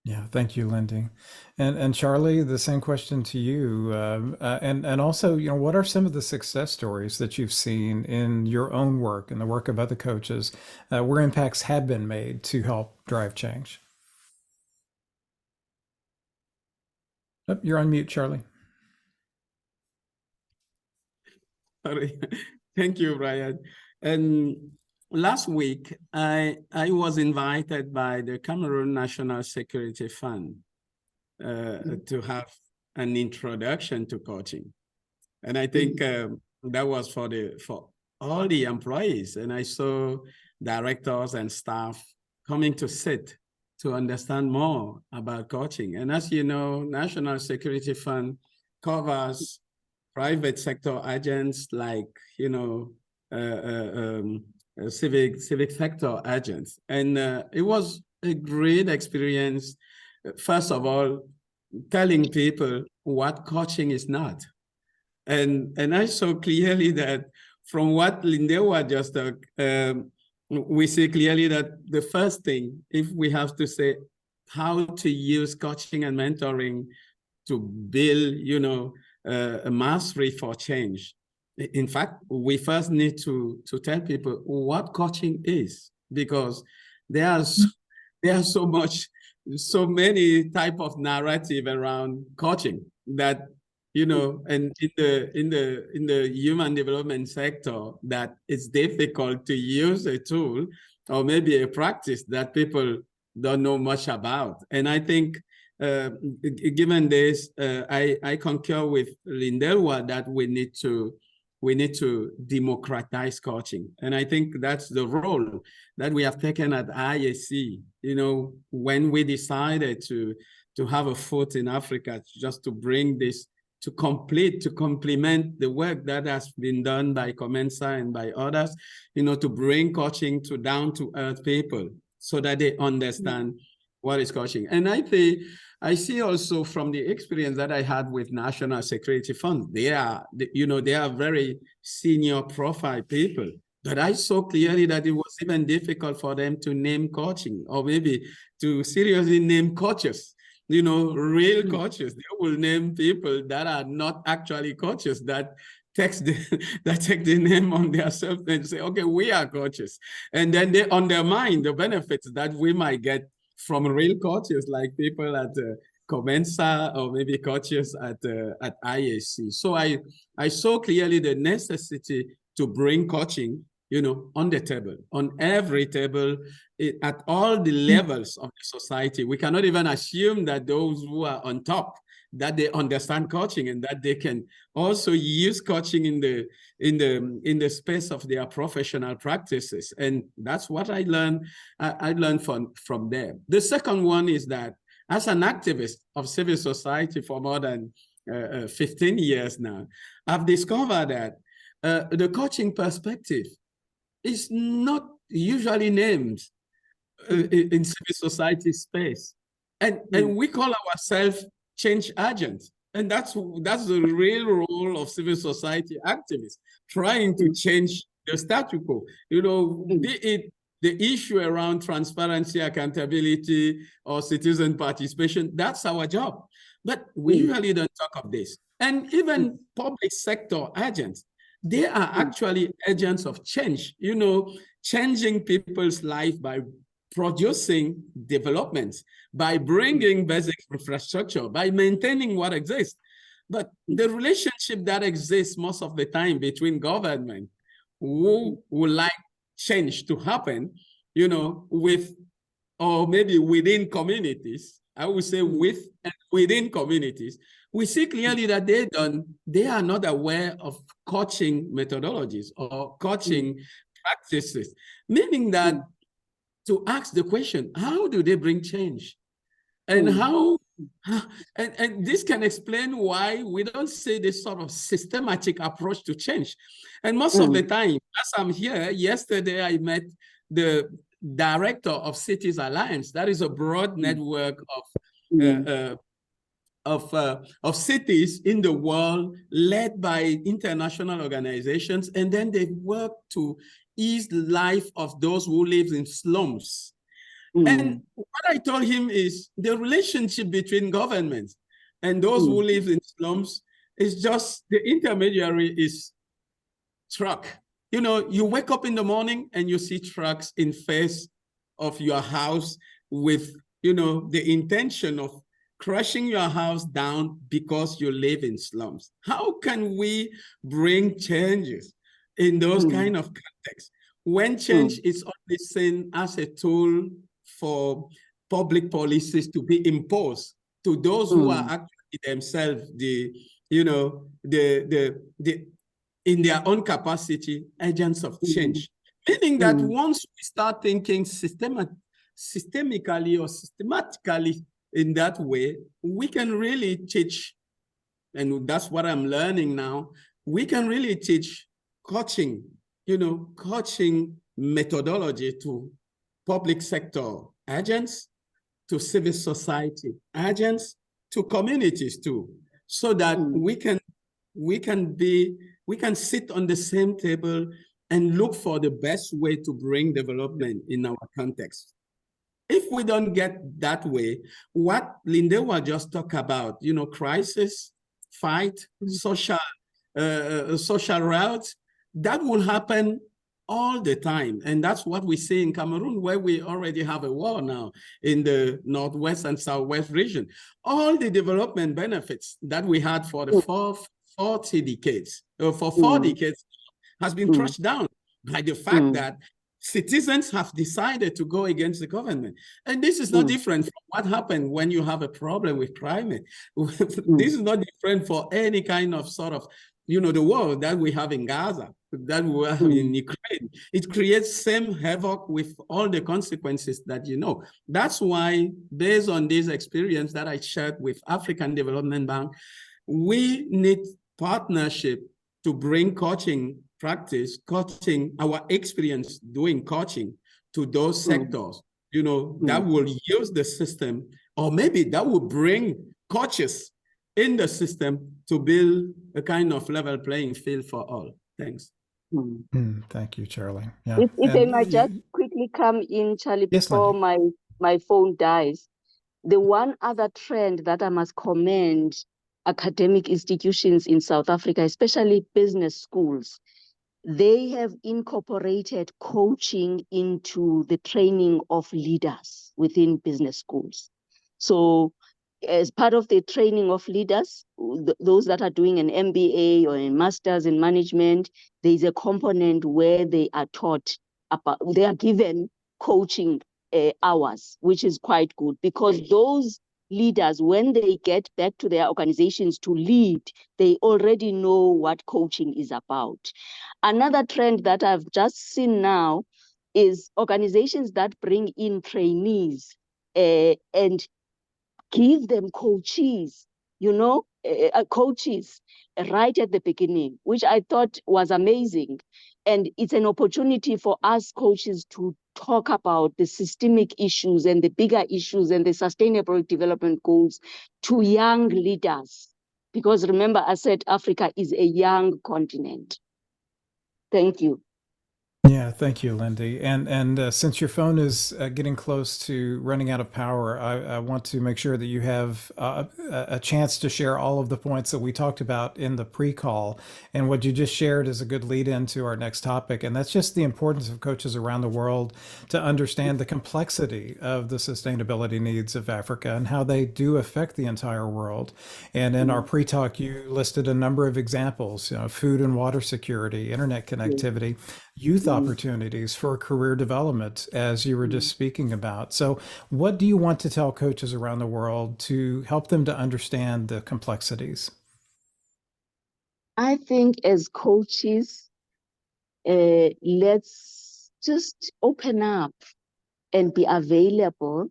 Yeah, thank you, Lindy. And Charlie, the same question to you. And also, what are some of the success stories that you've seen in your own work and the work of other coaches where impacts have been made to help drive change? Oh, you're on mute, Charlie. Sorry. Thank you, Brian. And last week, I was invited by the Cameroon National Security Fund to have an introduction to coaching. And I think that was for all the employees. And I saw directors and staff coming to sit to understand more about coaching. And as you know, National Security Fund covers private sector agents like, civic sector agents. And it was a great experience, first of all, telling people what coaching is not. And I saw clearly that from what Lindewa just talked, we see clearly that the first thing, if we have to say how to use coaching and mentoring to build, a mastery for change. In fact, we first need to tell people what coaching is, because there are so many type of narrative around coaching that, and in the human development sector, that it's difficult to use a tool or maybe a practice that people don't know much about. And I think given this, I concur with Lindelwa that we need to democratize coaching. And I think that's the role that we have taken at IAC, when we decided to have a foot in Africa, just to bring this to complement the work that has been done by COMENSA and by others, to bring coaching to down-to-earth people so that they understand what is coaching. And I see also from the experience that I had with National Security Fund, they are very senior profile people, but I saw clearly that it was even difficult for them to name coaching, or maybe to seriously name coaches. Real coaches. They will name people that are not actually coaches, that take the name on themselves and say, okay, we are coaches. And then they undermine the benefits that we might get from real coaches, like people at COMENSA or maybe coaches at IAC. So I saw clearly the necessity to bring coaching, on the table, on every table, at all the levels of the society. We cannot even assume that those who are on top, that they understand coaching and that they can also use coaching in the space of their professional practices. And that's what I learned. I learned from them. The second one is that as an activist of civil society for more than 15 years now, I've discovered that the coaching perspective is not usually named in civil society space. And we call ourselves change agents. And that's the real role of civil society activists, trying to change the status quo. You know, be it the issue around transparency, accountability, or citizen participation, that's our job. But we usually don't talk of this. And even public sector agents, they are actually agents of change, you know, changing people's life by producing developments, by bringing basic infrastructure, by maintaining what exists. But the relationship that exists most of the time between government, who would like change to happen, you know, with, or maybe within communities, I would say with and within communities, we see clearly that they are not aware of coaching methodologies or coaching practices, meaning that to ask the question, how do they bring change? And and this can explain why we don't see this sort of systematic approach to change. And most of the time, as I'm here, yesterday I met the director of Cities Alliance. That is a broad network of cities in the world led by international organizations. And then they work to ease the life of those who live in slums. And what I told him is the relationship between governments and those who live in slums is just the intermediary is truck. You know, you wake up in the morning and you see trucks in face of your house with, you know, the intention of crushing your house down because you live in slums. How can we bring changes in those kind of contexts when change is only seen as a tool for public policies to be imposed to those who are actually themselves in their own capacity agents of change? Meaning that once we start thinking systemically or systematically in that way, we can really teach, and that's what I'm learning now, we can really teach coaching, you know, coaching methodology to public sector agents, to civil society agents, to communities too, so that we can sit on the same table and look for the best way to bring development in our context. If we don't get that way, what Lindewa just talked about, you know, crisis, fight, social routes, that will happen all the time. And that's what we see in Cameroon, where we already have a war now in the Northwest and Southwest region. All the development benefits that we had for the 40 decades, for 4 decades, has been crushed down by the fact that citizens have decided to go against the government. And this is not different from what happened when you have a problem with climate. This is not different for any kind of sort of, you know, the war that we have in Gaza, that we have in Ukraine. It creates same havoc with all the consequences that you know. That's why, based on this experience that I shared with African Development Bank, we need partnership to bring coaching practice, coaching, our experience doing coaching to those sectors, you know, that will use the system, or maybe that will bring coaches in the system to build a kind of level playing field for all. Thanks. Thank you, Charlie. Yeah. If I might just quickly come in, Charlie, before my phone dies. The one other trend that I must commend academic institutions in South Africa, especially business schools, they have incorporated coaching into the training of leaders within business schools. So as part of the training of leaders, those that are doing an MBA or a master's in management, there is a component where they are taught about, they are given coaching hours, which is quite good, because those leaders, when they get back to their organizations to lead, they already know what coaching is about. Another trend that I've just seen now is organizations that bring in trainees and give them coaches, you know, coaches right at the beginning, which I thought was amazing. And it's an opportunity for us coaches to talk about the systemic issues and the bigger issues and the sustainable development goals to young leaders Because remember, I said Africa is a young continent. Thank you. Yeah, thank you, Lindy. And since your phone is getting close to running out of power, I want to make sure that you have a chance to share all of the points that we talked about in the pre-call. And what you just shared is a good lead into our next topic, and that's just the importance of coaches around the world to understand the complexity of the sustainability needs of Africa and how they do affect the entire world. And in our pre-talk, you listed a number of examples, food and water security, internet connectivity, youth opportunities for career development, as you were just speaking about. So what do you want to tell coaches around the world to help them to understand the complexities? I think as coaches, let's just open up and be available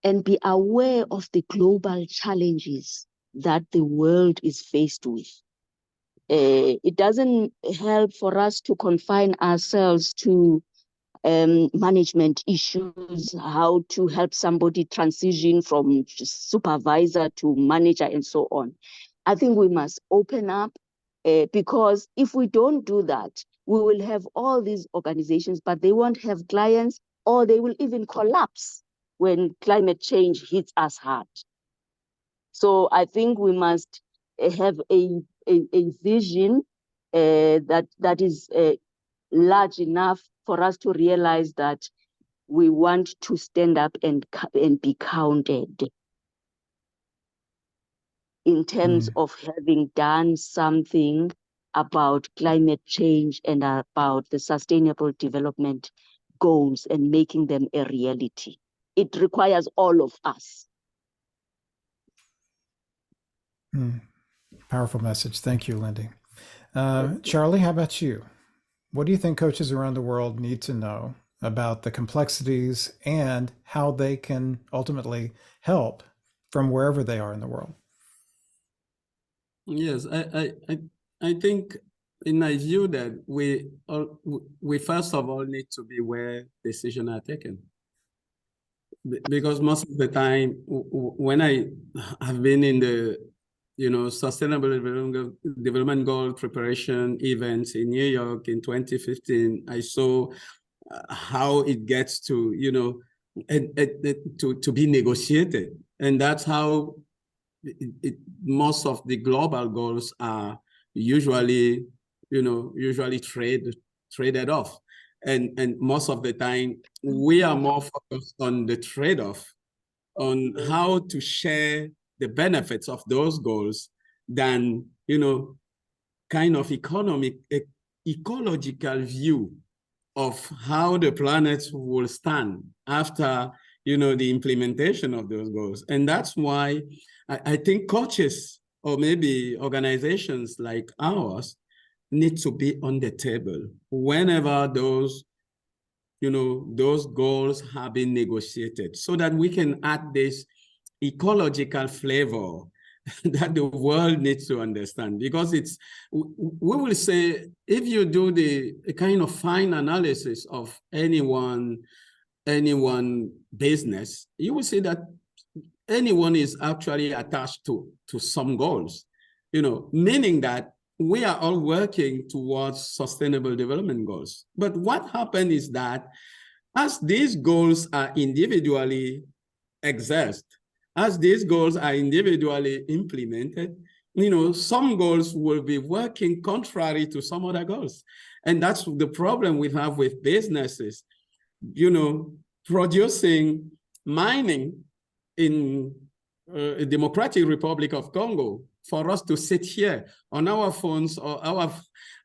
and be aware of the global challenges that the world is faced with. It doesn't help for us to confine ourselves to management issues, how to help somebody transition from supervisor to manager and so on. I think we must open up because if we don't do that, we will have all these organizations, but they won't have clients, or they will even collapse when climate change hits us hard. So I think we must have a vision that is large enough for us to realize that we want to stand up and be counted in terms of having done something about climate change and about the sustainable development goals and making them a reality. It requires all of us. Powerful message. Thank you, Lindy. Charlie, how about you? What do you think coaches around the world need to know about the complexities and how they can ultimately help from wherever they are in the world? Yes, I think in my view that we first of all need to be where decisions are taken. Because most of the time when I have been in the sustainable development goal preparation events in New York in 2015, I saw how it gets to to be negotiated, and that's how most of the global goals are usually traded off. And most of the time, we are more focused on the trade-off, on how to share the benefits of those goals than, kind of ecological view of how the planet will stand after, the implementation of those goals. And that's why I think coaches or maybe organizations like ours need to be on the table whenever those goals have been negotiated, so that we can add this ecological flavor that the world needs to understand. Because we will say, if you do the kind of fine analysis of anyone business, you will see that anyone is actually attached to some goals, meaning that we are all working towards sustainable development goals. But what happened is that as these goals are individually exercised, as these goals are individually implemented, some goals will be working contrary to some other goals. And that's the problem we have with businesses, producing mining in Democratic Republic of Congo for us to sit here on our phones or our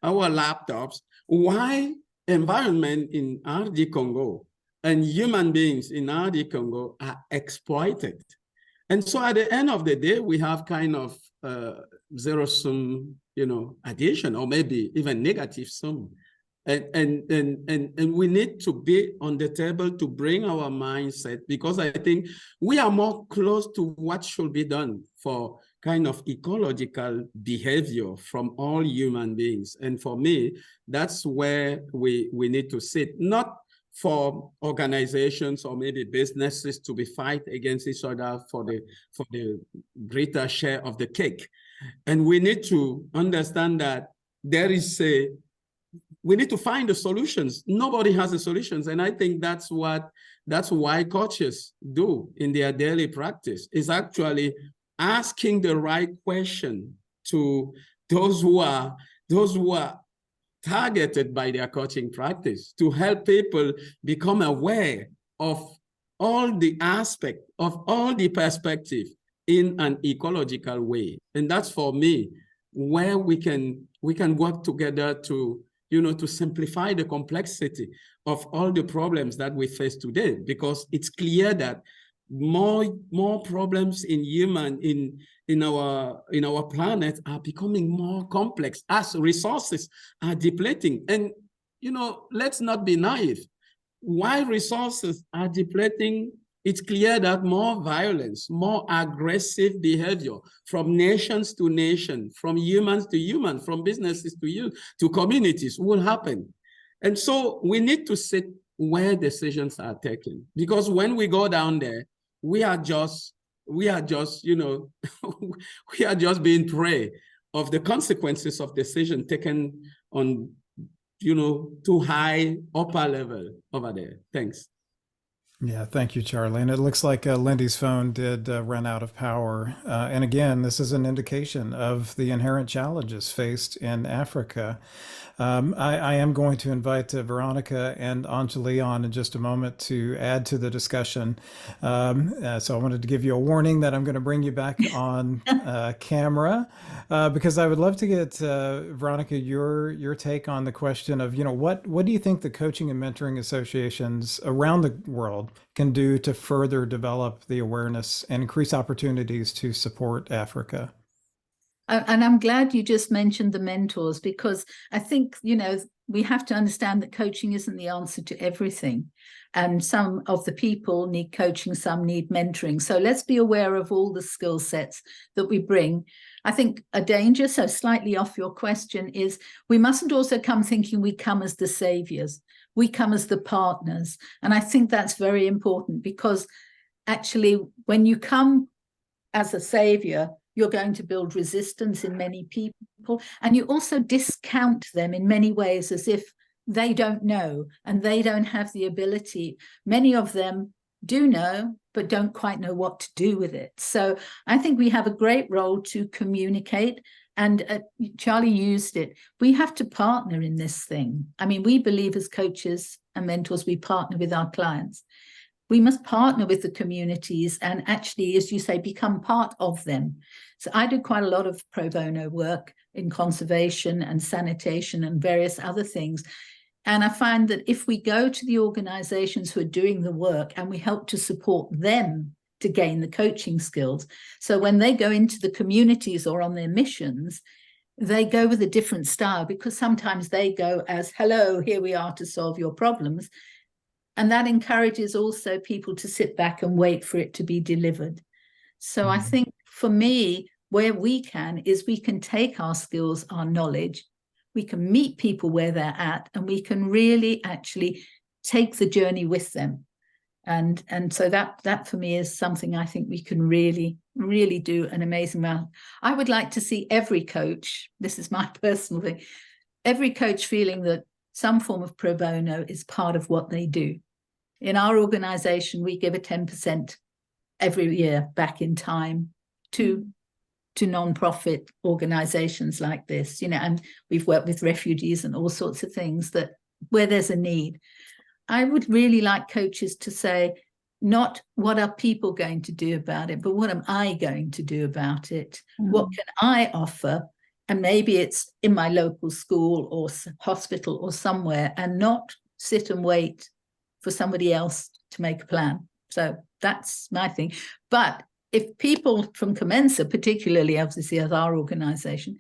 laptops. Why environment in RD Congo and human beings in RD Congo are exploited? And so at the end of the day, we have kind of zero-sum, addition, or maybe even negative sum. And we need to be on the table to bring our mindset, because I think we are more close to what should be done for kind of ecological behavior from all human beings. And for me, that's where we need to sit, not for organizations or maybe businesses to be fight against each other for the greater share of the cake. And we need to understand that we need to find the solutions. Nobody has the solutions. And I think that's why coaches do in their daily practice, is actually asking the right question to those who are targeted by their coaching practice, to help people become aware of all the aspects, of all the perspective in an ecological way. And that's, for me, where we can work together to simplify the complexity of all the problems that we face today, because it's clear that more problems in our planet are becoming more complex as resources are depleting. And let's not be naive. While resources are depleting, it's clear that more violence, more aggressive behavior from nations to nation, from humans to human, from businesses to communities will happen. And so we need to sit where decisions are taken, because when we go down there, we are just we are just being prey of the consequences of decision taken on too high upper level over there. Thanks. Yeah, thank you, Charlie. And it looks like Lindy's phone did run out of power. And again, this is an indication of the inherent challenges faced in Africa. I am going to invite Veronica and Anjali on in just a moment to add to the discussion. So I wanted to give you a warning that I'm going to bring you back on camera because I would love to get, Veronica, your take on the question of, what do you think the coaching and mentoring associations around the world can do to further develop the awareness and increase opportunities to support Africa? And I'm glad you just mentioned the mentors, because I think, we have to understand that coaching isn't the answer to everything. And some of the people need coaching, some need mentoring. So let's be aware of all the skill sets that we bring. I think a danger, so slightly off your question, is we mustn't also come thinking we come as the saviors. We come as the partners. And I think that's very important, because actually when you come as a savior, you're going to build resistance in many people, and you also discount them in many ways as if they don't know and they don't have the ability. Many of them do know, but don't quite know what to do with it. So I think we have a great role to communicate, and Charlie used it. We have to partner in this thing. I mean, we believe as coaches and mentors, we partner with our clients. We must partner with the communities and actually, as you say, become part of them. So I do quite a lot of pro bono work in conservation and sanitation and various other things. And I find that if we go to the organizations who are doing the work and we help to support them to gain the coaching skills, so when they go into the communities or on their missions, they go with a different style, because sometimes they go as, hello, here we are to solve your problems. And that encourages also people to sit back and wait for it to be delivered. So I think for me, where we can is we can take our skills, our knowledge, we can meet people where they're at, and we can really actually take the journey with them. And so that for me is something I think we can really, really do an amazing amount. I would like to see every coach, this is my personal thing, every coach feeling that some form of pro bono is part of what they do. In our organization, we give a 10% every year back in time to non-profit organizations like this, and we've worked with refugees and all sorts of things that where there's a need. I would really like coaches to say, not what are people going to do about it, but what am I going to do about it? What can I offer? And maybe it's in my local school or hospital or somewhere, and not sit and wait for somebody else to make a plan. So that's my thing. But if people from COMENSA, particularly obviously as our organization,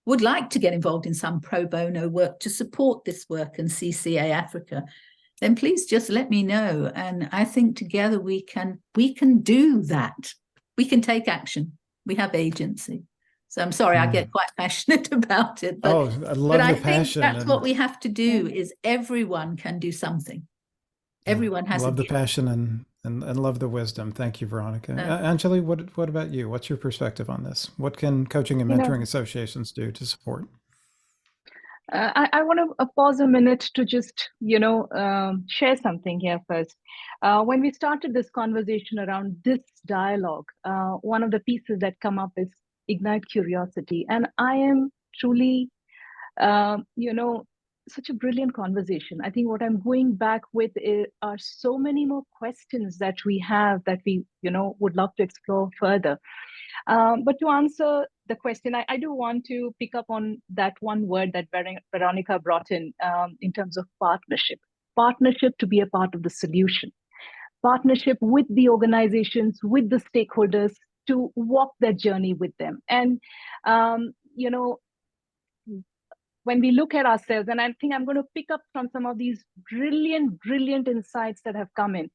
would like to get involved in some pro bono work to support this work in CCA Africa, then please just let me know. And I think together we can do that. We can take action. We have agency. So I'm sorry, I get quite passionate about it. But, I love the passion. Think that's what we have to do, is everyone can do something. Everyone has love the passion and love the wisdom. Thank you, Veronica. Anjali, what about you? What's your perspective on this? What can coaching and mentoring associations do to support? I want to pause a minute to just, share something here first. When we started this conversation around this dialogue, one of the pieces that come up is ignite curiosity. And I am truly, such a brilliant conversation. I think what I'm going back with are so many more questions that we have that we, would love to explore further. But to answer the question, I do want to pick up on that one word that Veronica brought in terms of partnership. Partnership to be a part of the solution. Partnership with the organizations, with the stakeholders to walk that journey with them. And, when we look at ourselves, and I think I'm going to pick up from some of these brilliant insights that have come in,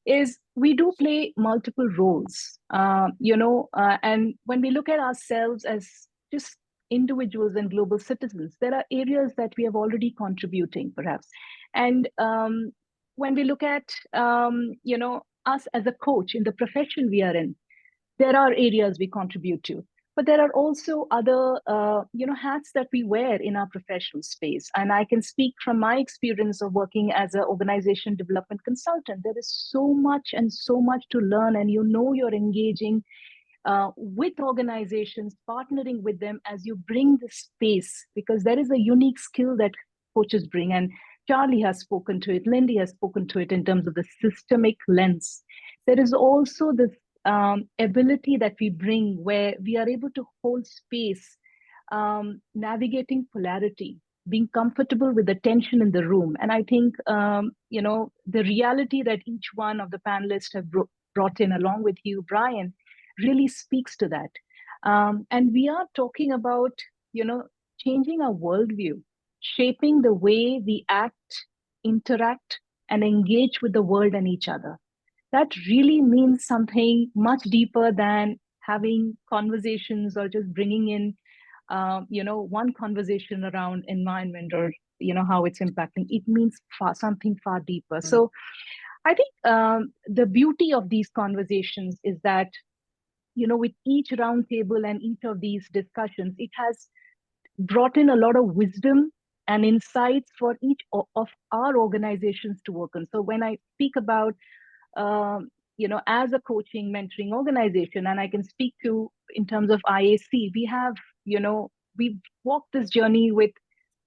is we do play multiple roles, and when we look at ourselves as just individuals and global citizens, there are areas that we have already contributing, perhaps. And when we look at, us as a coach in the profession we are in, there are areas we contribute to. But there are also other, hats that we wear in our professional space. And I can speak from my experience of working as an organization development consultant. There is so much to learn, and you're engaging with organizations, partnering with them as you bring the space, because there is a unique skill that coaches bring. And Charlie has spoken to it, Lindy has spoken to it in terms of the systemic lens. There is also this ability that we bring where we are able to hold space, navigating polarity, being comfortable with the tension in the room. And I think, the reality that each one of the panelists have brought in along with you, Brian, really speaks to that. And we are talking about, changing our worldview, shaping the way we act, interact, and engage with the world and each other. That really means something much deeper than having conversations or just bringing in, one conversation around environment or, how it's impacting. It means something far deeper. So I think the beauty of these conversations is that, with each roundtable and each of these discussions, it has brought in a lot of wisdom and insights for each of our organizations to work on. So when I speak about as a coaching, mentoring organization, and I can speak to in terms of IAC, we have, we've walked this journey with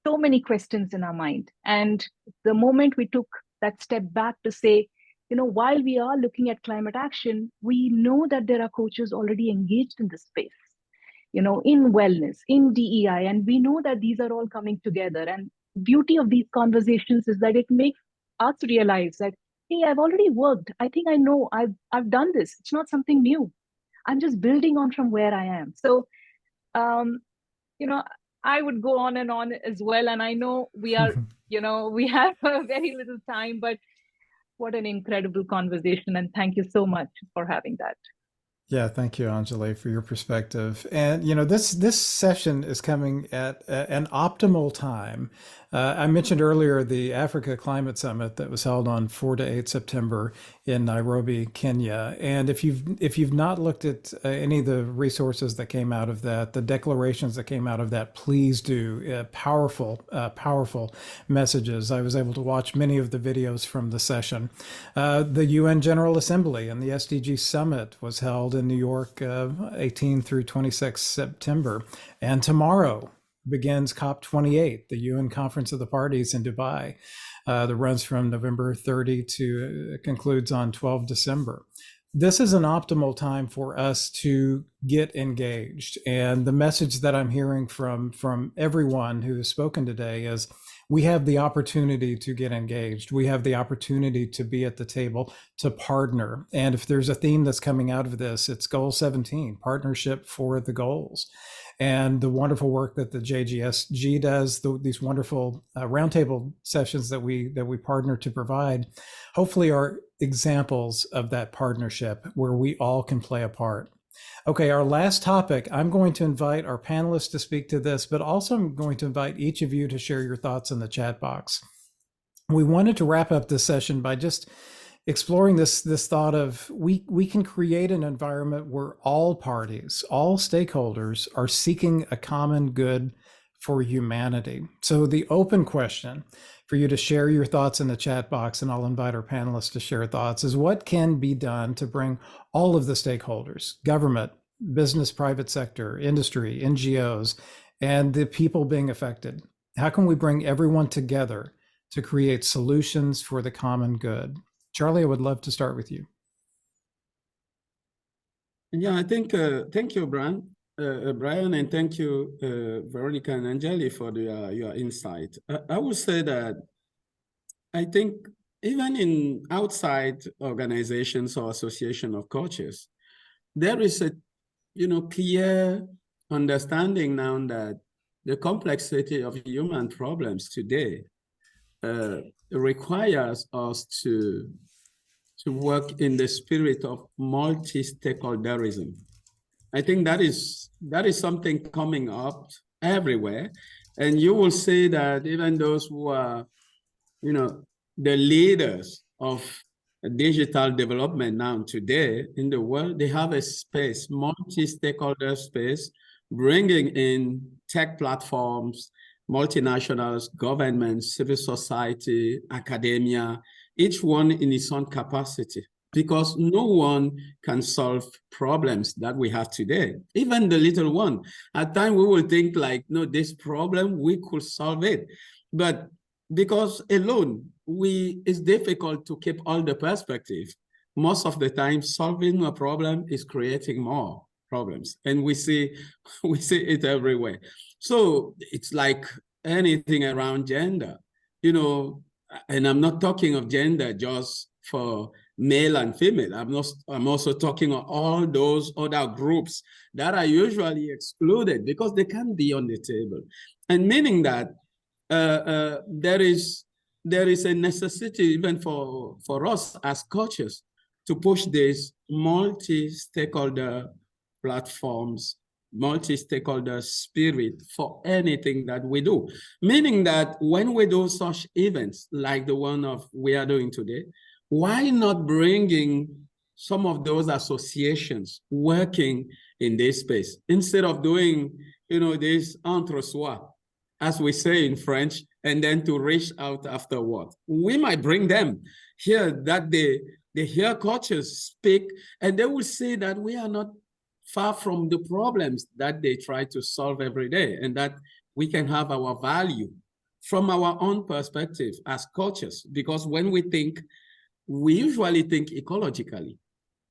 so many questions in our mind. And the moment we took that step back to say, while we are looking at climate action, we know that there are coaches already engaged in this space, in wellness, in DEI, and we know that these are all coming together. And beauty of these conversations is that it makes us realize that, hey, I've already worked. I think I know I've done this. It's not something new. I'm just building on from where I am. So, I would go on and on as well. And I know we are, we have very little time, but what an incredible conversation. And thank you so much for having that. Yeah, thank you, Anjali, for your perspective. And this session is coming at an optimal time. I mentioned earlier the Africa Climate Summit that was held on 4 to 8 September in Nairobi, Kenya. And if you've not looked at any of the resources that came out of that, the declarations that came out of that, please do. Powerful messages. I was able to watch many of the videos from the session. The UN General Assembly and the SDG Summit was held in New York, 18 through 26 September. And tomorrow begins COP28, the UN Conference of the Parties in Dubai, that runs from November 30 to concludes on 12 December. This is an optimal time for us to get engaged. And the message that I'm hearing from everyone who has spoken today is we have the opportunity to get engaged. We have the opportunity to be at the table, to partner. And if there's a theme that's coming out of this, it's Goal 17, partnership for the goals. And the wonderful work that the JGSG does, these wonderful roundtable sessions that we partner to provide, hopefully are examples of that partnership where we all can play a part. Okay, our last topic, I'm going to invite our panelists to speak to this, but also I'm going to invite each of you to share your thoughts in the chat box. We wanted to wrap up this session by just exploring this thought of we can create an environment where all parties, all stakeholders are seeking a common good for humanity. So the open question for you to share your thoughts in the chat box, and I'll invite our panelists to share thoughts, is what can be done to bring all of the stakeholders, government, business, private sector, industry, NGOs, and the people being affected? How can we bring everyone together to create solutions for the common good? Charlie, I would love to start with you. Yeah, I think, thank you, Brian, and thank you, Veronica and Angeli, for your insight. I would say that I think even in outside organizations or association of coaches, there is a clear understanding now that the complexity of human problems today requires us to work in the spirit of multi-stakeholderism. I think that is something coming up everywhere. And you will see that even those who are, the leaders of digital development now today in the world, they have a space, multi-stakeholder space, bringing in tech platforms, multinationals, governments, civil society, academia, each one in its own capacity, because no one can solve problems that we have today, even the little one. At times we will think like, no, this problem, we could solve it. But because alone, it's difficult to keep all the perspective. Most of the time, solving a problem is creating more problems. And we see it everywhere. So it's like anything around gender, and I'm not talking of gender just for male and female. I'm also talking of all those other groups that are usually excluded because they can't be on the table. And meaning that there is a necessity even for us as coaches to push these multi-stakeholder platforms, multi-stakeholder spirit for anything that we do. Meaning that when we do such events like the one we are doing today, why not bringing some of those associations working in this space instead of doing, this entre soi, as we say in French, and then to reach out afterward? We might bring them here that they hear coaches speak, and they will see that we are not far from the problems that they try to solve every day, and that we can have our value from our own perspective as coaches. Because when we think, we usually think ecologically.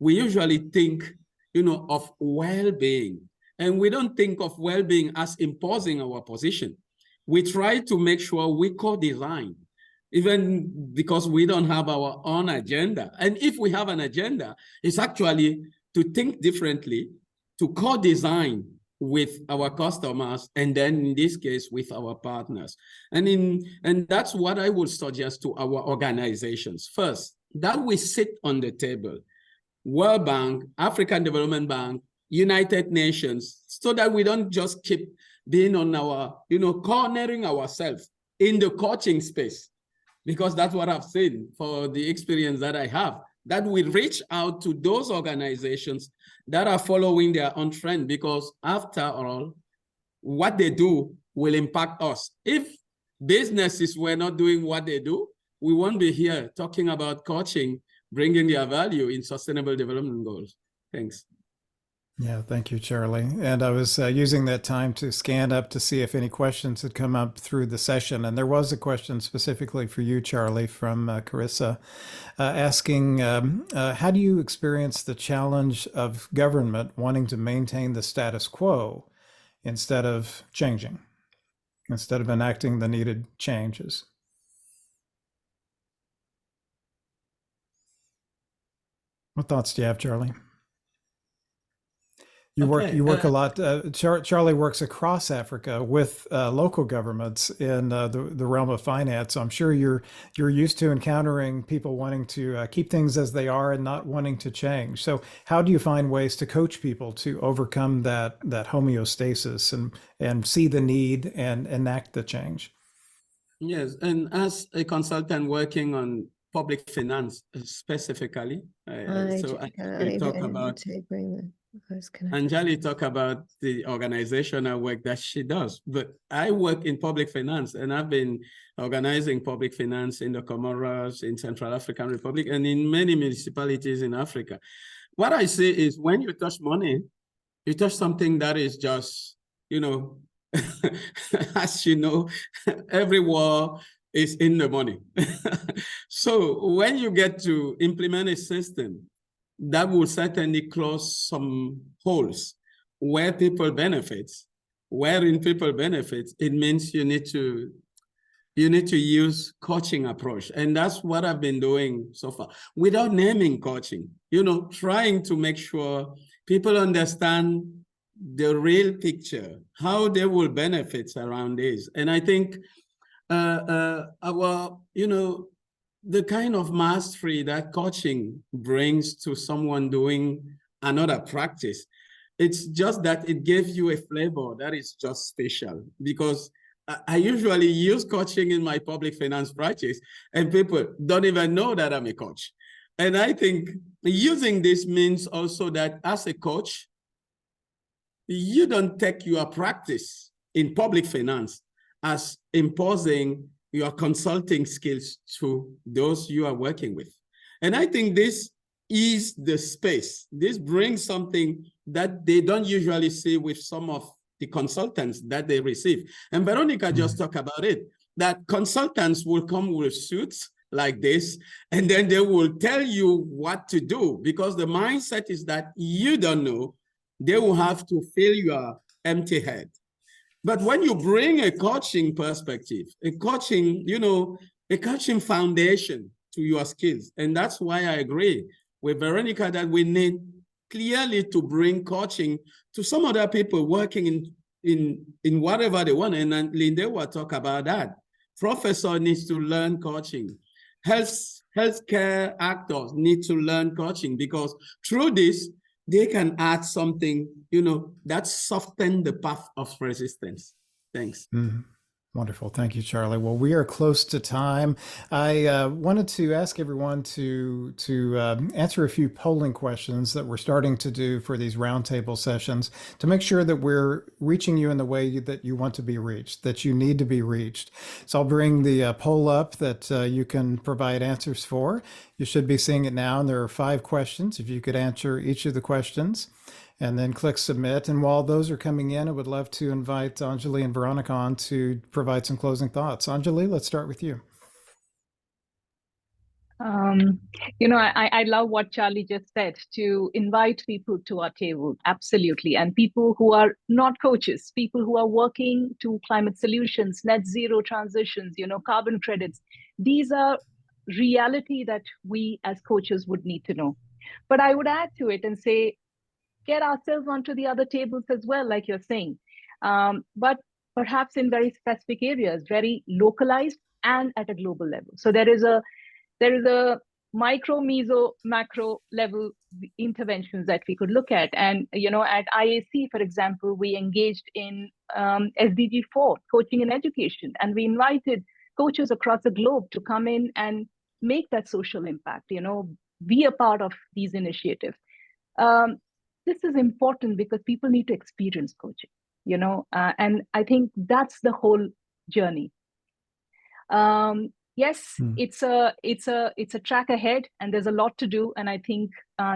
We usually think, of well-being, and we don't think of well-being as imposing our position. We try to make sure we co-design, even because we don't have our own agenda. And if we have an agenda, it's actually to think differently, to co-design with our customers, and then in this case, with our partners. And that's what I would suggest to our organizations. First, that we sit on the table, World Bank, African Development Bank, United Nations, so that we don't just keep being on our, cornering ourselves in the coaching space, because that's what I've seen for the experience that I have, that we reach out to those organizations that are following their own trend, because after all, what they do will impact us. If businesses were not doing what they do, we won't be here talking about coaching, bringing their value in sustainable development goals. Thanks. Yeah, thank you, Charlie. And I was using that time to scan up to see if any questions had come up through the session. And there was a question specifically for you, Charlie, from Carissa, asking, how do you experience the challenge of government wanting to maintain the status quo instead of changing, instead of enacting the needed changes? What thoughts do you have, Charlie? You work a lot. Charlie works across Africa with local governments in the realm of finance. So I'm sure you're used to encountering people wanting to keep things as they are and not wanting to change. So how do you find ways to coach people to overcome that homeostasis and see the need and enact the change? Yes, and as a consultant working on public finance specifically. So I talk want about to bring those Anjali talk about the organizational work that she does, but I work in public finance, and I've been organizing public finance in the Comoros, in Central African Republic, and in many municipalities in Africa. What I say is, when you touch money, you touch something that is just, you know, as you know, every war is in the money. So when you get to implement a system that will certainly close some holes where people benefit, wherein people benefit, it means you need to use coaching approach. And that's what I've been doing so far, without naming coaching, you know, trying to make sure people understand the real picture, how they will benefit around this. And I think you know, the kind of mastery that coaching brings to someone doing another practice, it's just that it gives you a flavor that is just special. Because I usually use coaching in my public finance practice, and people don't even know that I'm a coach. And I think using this means also that as a coach, you don't take your practice in public finance as imposing your consulting skills to those you are working with. And I think this is the space. This brings something that they don't usually see with some of the consultants that they receive. And Veronica just talked about it, that consultants will come with suits like this, and then they will tell you what to do, because the mindset is that you don't know. They will have to fill your empty head. But when you bring a coaching perspective, a coaching, you know, a coaching foundation to your skills, and that's why I agree with Veronica that we need clearly to bring coaching to some other people working in whatever they want. And Linde will talk about that. Professor needs to learn coaching. Healthcare actors need to learn coaching, because through this, they can add something, you know, that softens the path of resistance. Thanks. Wonderful. Thank you, Charlie. Well, we are close to time. I wanted to ask everyone to answer a few polling questions that we're starting to do for these roundtable sessions to make sure that we're reaching you in the way that you want to be reached, that you need to be reached. So I'll bring the poll up that you can provide answers for. You should be seeing it now, and there are 5 questions. If you could answer each of the questions, and then click submit. And while those are coming in, I would love to invite Anjali and Veronica on to provide some closing thoughts. Anjali, let's start with you. You know, I love what Charlie just said, to invite people to our table. Absolutely. And people who are not coaches, people who are working to climate solutions, net zero transitions, you know, carbon credits. These are reality that we as coaches would need to know. But I would add to it and say, get ourselves onto the other tables as well, like you're saying, but perhaps in very specific areas, very localized and at a global level. So there is a micro, meso, macro level interventions that we could look at. And, you know, at IAC, for example, we engaged in SDG 4, coaching and education, and we invited coaches across the globe to come in and make that social impact, you know, be a part of these initiatives. This is important because people need to experience coaching, you know, and I think that's the whole journey. Yes, it's a track ahead, and there's a lot to do. And I think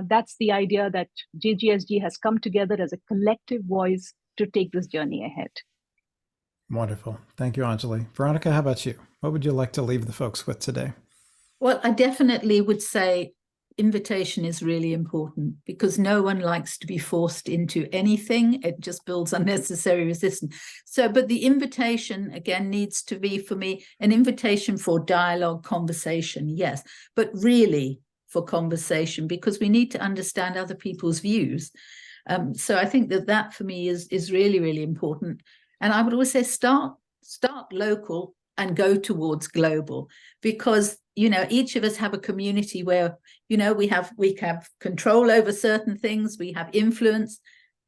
that's the idea, that JGSG has come together as a collective voice to take this journey ahead. Wonderful. Thank you, Anjali. Veronica, how about you? What would you like to leave the folks with today? Well, I definitely would say invitation is really important, because no one likes to be forced into anything. It just builds unnecessary resistance. So, but the invitation, again, needs to be, for me, an invitation for dialogue, conversation, yes, but really for conversation, because we need to understand other people's views. So I think that for me is really, really important. And I would always say start local and go towards global, because, you know, each of us have a community where, you know, we have control over certain things, we have influence,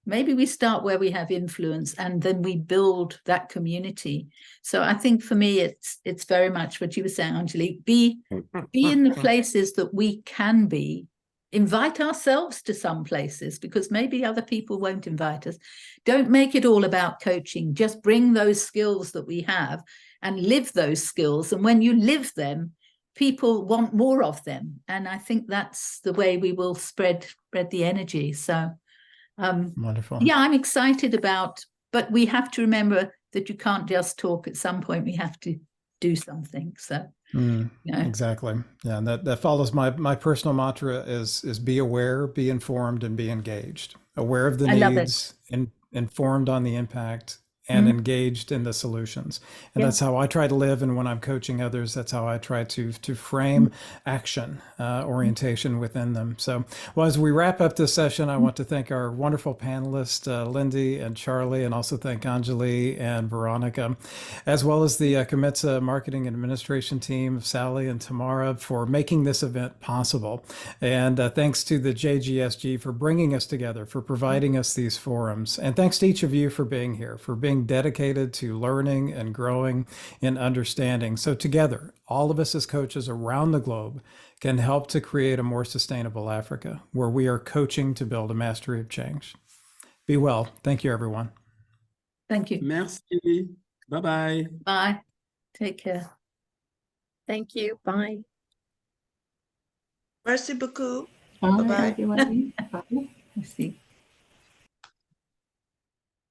maybe we start where we have influence and then we build that community. So I think for me, it's very much what you were saying, Angelique, be in the places that we can be, invite ourselves to some places because maybe other people won't invite us. Don't make it all about coaching, just bring those skills that we have and live those skills. And when you live them, people want more of them. And I think that's the way we will spread the energy. So Wonderful. yeah, I'm excited about, but we have to remember that you can't just talk. At some point we have to do something. So exactly. Yeah, and that follows my personal mantra is be aware, be informed, and be engaged. Aware of the needs, informed on the impact, and engaged in the solutions. And that's how I try to live. And when I'm coaching others, that's how I try to frame action orientation within them. So, well, as we wrap up this session, I want to thank our wonderful panelists, Lindy and Charlie, and also thank Anjali and Veronica, as well as the COMENSA marketing and administration team of Sally and Tamara for making this event possible. And thanks to the JGSG for bringing us together, for providing us these forums. And thanks to each of you for being here, for being dedicated to learning and growing in understanding. So together, all of us as coaches around the globe can help to create a more sustainable Africa, where we are coaching to build a mastery of change. Be well. Thank you, everyone. Thank you. Merci. Bye-bye. Bye. Take care. Thank you. Bye. Merci beaucoup. Bye, Bye-bye. everybody. Bye. Merci.